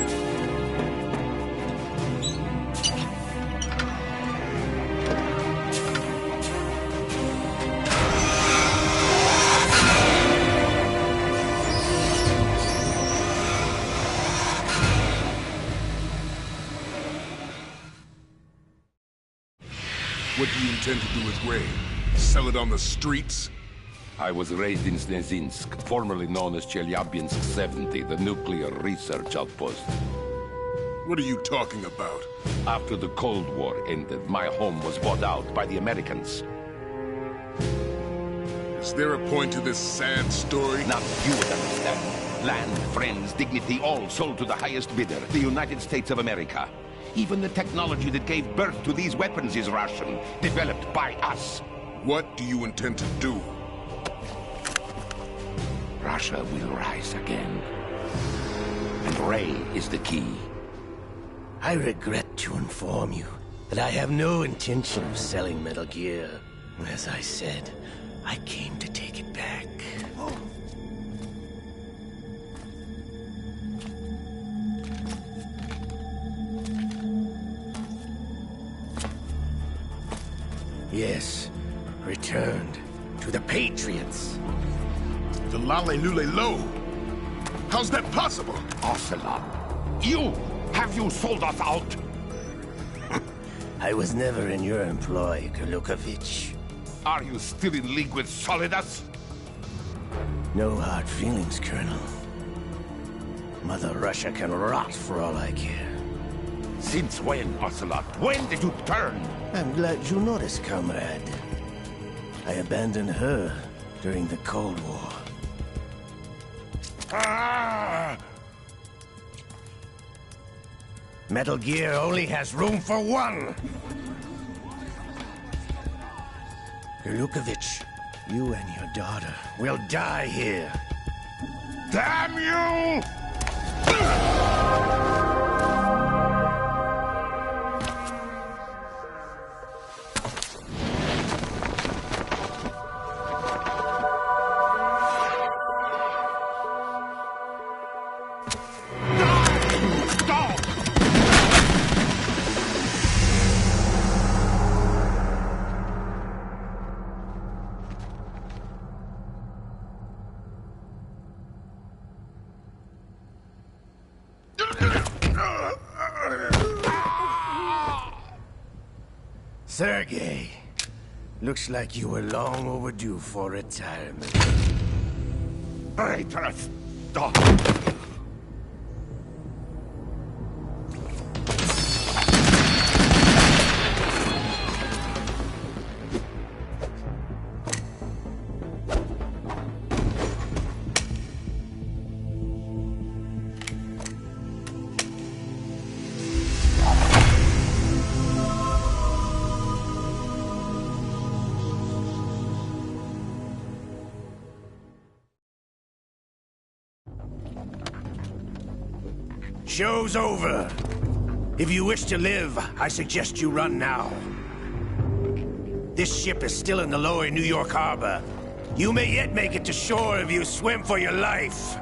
[SPEAKER 6] What do you intend to do with Ray? Sell it on the streets? I was raised in Snezinsk, formerly known as Chelyabinsk 70, the nuclear research outpost.
[SPEAKER 13] What are you talking about?
[SPEAKER 6] After the Cold War ended, my home was bought out by the Americans.
[SPEAKER 13] Is there a point to this sad story?
[SPEAKER 6] Not you would understand. Land, friends, dignity, all sold to the highest bidder, the United States of America. Even the technology that gave birth to these weapons is Russian, developed by us.
[SPEAKER 13] What do you intend to do?
[SPEAKER 6] Russia will rise again. And Ray is the key.
[SPEAKER 12] I regret to inform you that I have no intention of selling Metal Gear. As I said, I came to take it back. Yes, returned to the Patriots.
[SPEAKER 13] The Lale Lule Lo? How's that possible?
[SPEAKER 6] Ocelot, have you sold us out?
[SPEAKER 12] I was never in your employ, Kurlukovich.
[SPEAKER 6] Are you still in league with Solidus?
[SPEAKER 12] No hard feelings, Colonel. Mother Russia can rot for all I care.
[SPEAKER 6] Since when, Ocelot? When did you turn?
[SPEAKER 12] I'm glad you noticed, comrade. I abandoned her during the Cold War.
[SPEAKER 6] Ah!
[SPEAKER 12] Metal Gear only has room for one! Kurlukovich, you and your daughter will die here.
[SPEAKER 6] Damn you!
[SPEAKER 12] Sergei, looks like you were long overdue for retirement.
[SPEAKER 6] Traitorous dog!
[SPEAKER 12] Show's over. If you wish to live, I suggest you run now. This ship is still in the lower New York harbor. You may yet make it to shore if you swim for your life.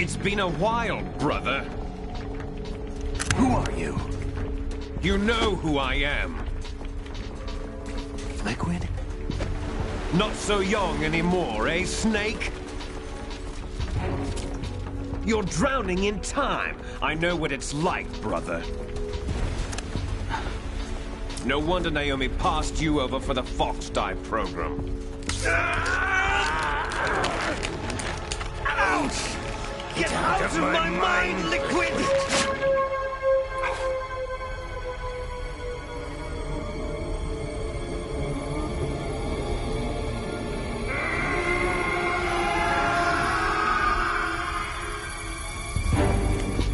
[SPEAKER 14] It's been a while, brother.
[SPEAKER 3] Who are you?
[SPEAKER 14] You know who I am.
[SPEAKER 3] Liquid?
[SPEAKER 14] Not so young anymore, eh, Snake? You're drowning in time. I know what it's like, brother. No wonder Naomi passed you over for the Fox Die program. Ouch! Get out of my mind, Liquid!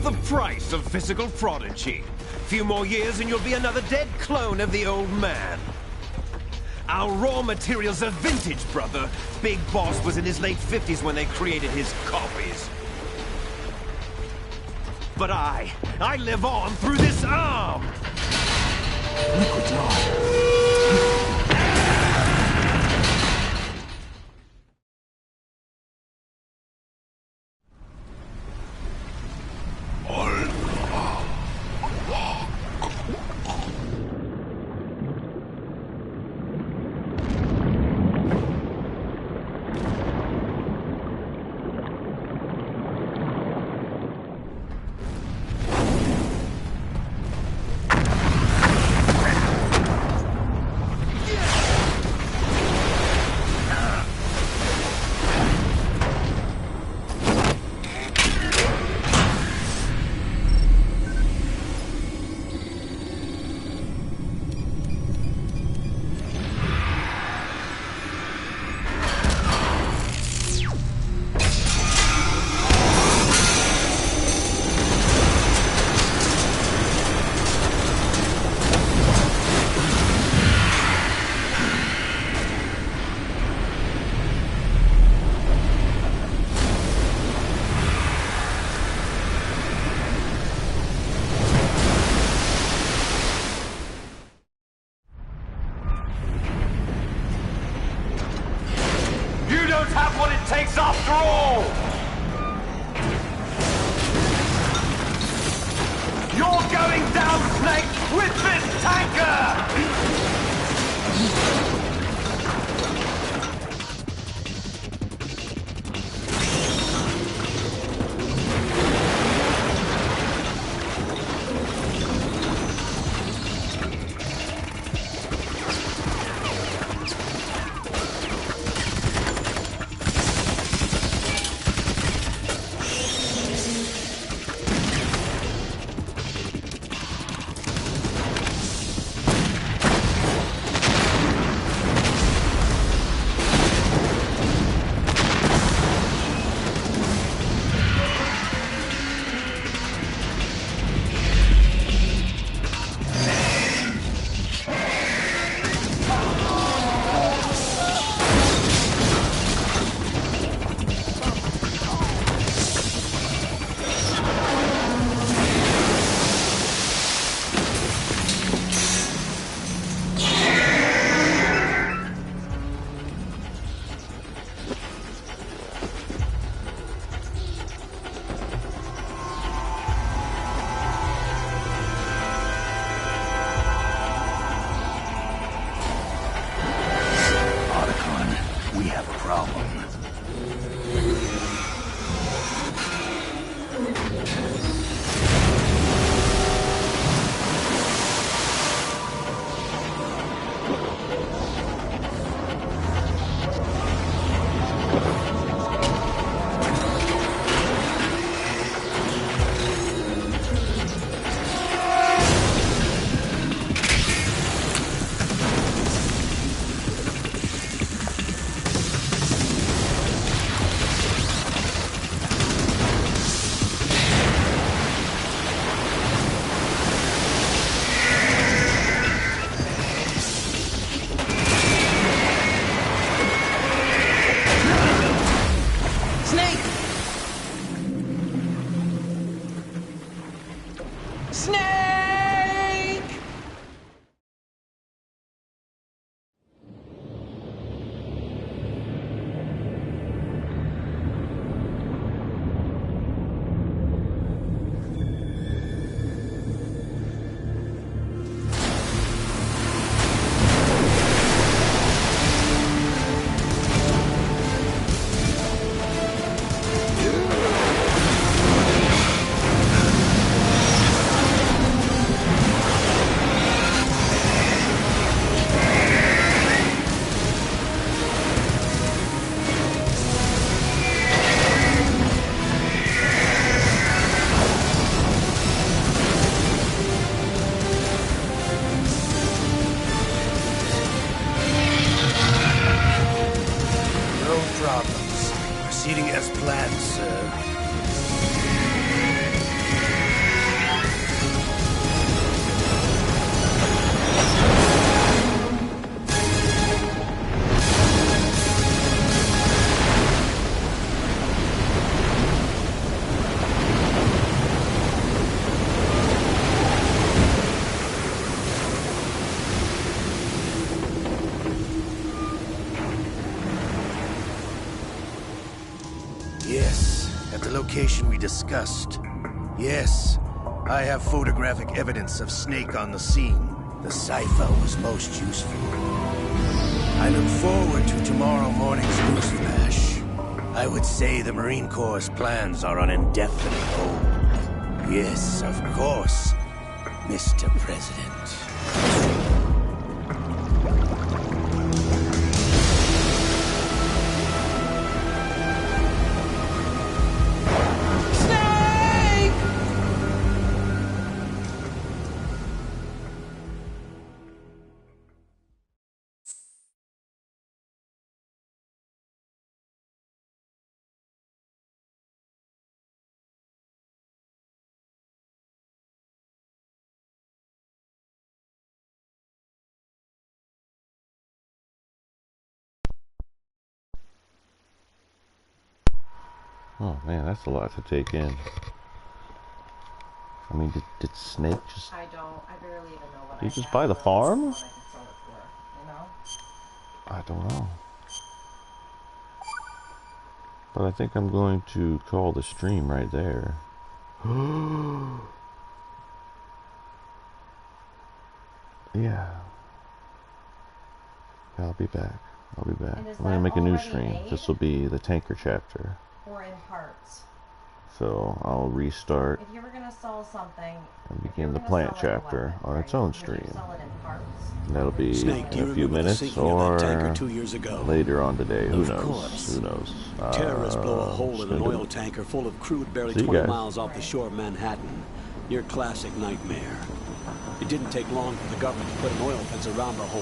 [SPEAKER 14] The price of physical prodigy. Few more years and you'll be another dead clone of the old man. Our raw materials are vintage, brother. Big Boss was in his late 50s when they created his copies. But I live on through this arm!
[SPEAKER 3] Liquid's on.
[SPEAKER 12] location we discussed. Yes, I have photographic evidence of Snake on the scene. The cipher was most useful. I look forward to tomorrow morning's news flash. I would say the Marine Corps' plans are on indefinite hold. Yes, of course, Mr. President.
[SPEAKER 2] Oh man, that's a lot to take in. I mean, did Snake just...
[SPEAKER 1] I barely even know what
[SPEAKER 2] Did he just buy the farm?
[SPEAKER 1] what I could sell it for, you know?
[SPEAKER 2] I don't know. But I think I'm going to call the stream right there. Yeah. I'll be back. I'll be back. I'm going to make a new stream. This will be the tanker chapter.
[SPEAKER 1] Or in parts.
[SPEAKER 2] So I'll restart
[SPEAKER 1] If you were gonna sell something
[SPEAKER 2] and begin the plant chapter on its own stream. And that'll be
[SPEAKER 11] Snake,
[SPEAKER 2] in a few minutes or later on today. Who knows?
[SPEAKER 11] Course.
[SPEAKER 2] Who knows?
[SPEAKER 11] Terrorists blow a hole in an
[SPEAKER 2] just
[SPEAKER 11] oil tanker full of crude barely
[SPEAKER 2] See you
[SPEAKER 11] 20
[SPEAKER 2] guys.
[SPEAKER 11] miles off the shore of Manhattan. Your classic nightmare. It didn't take long for the government to put an oil fence around the hole.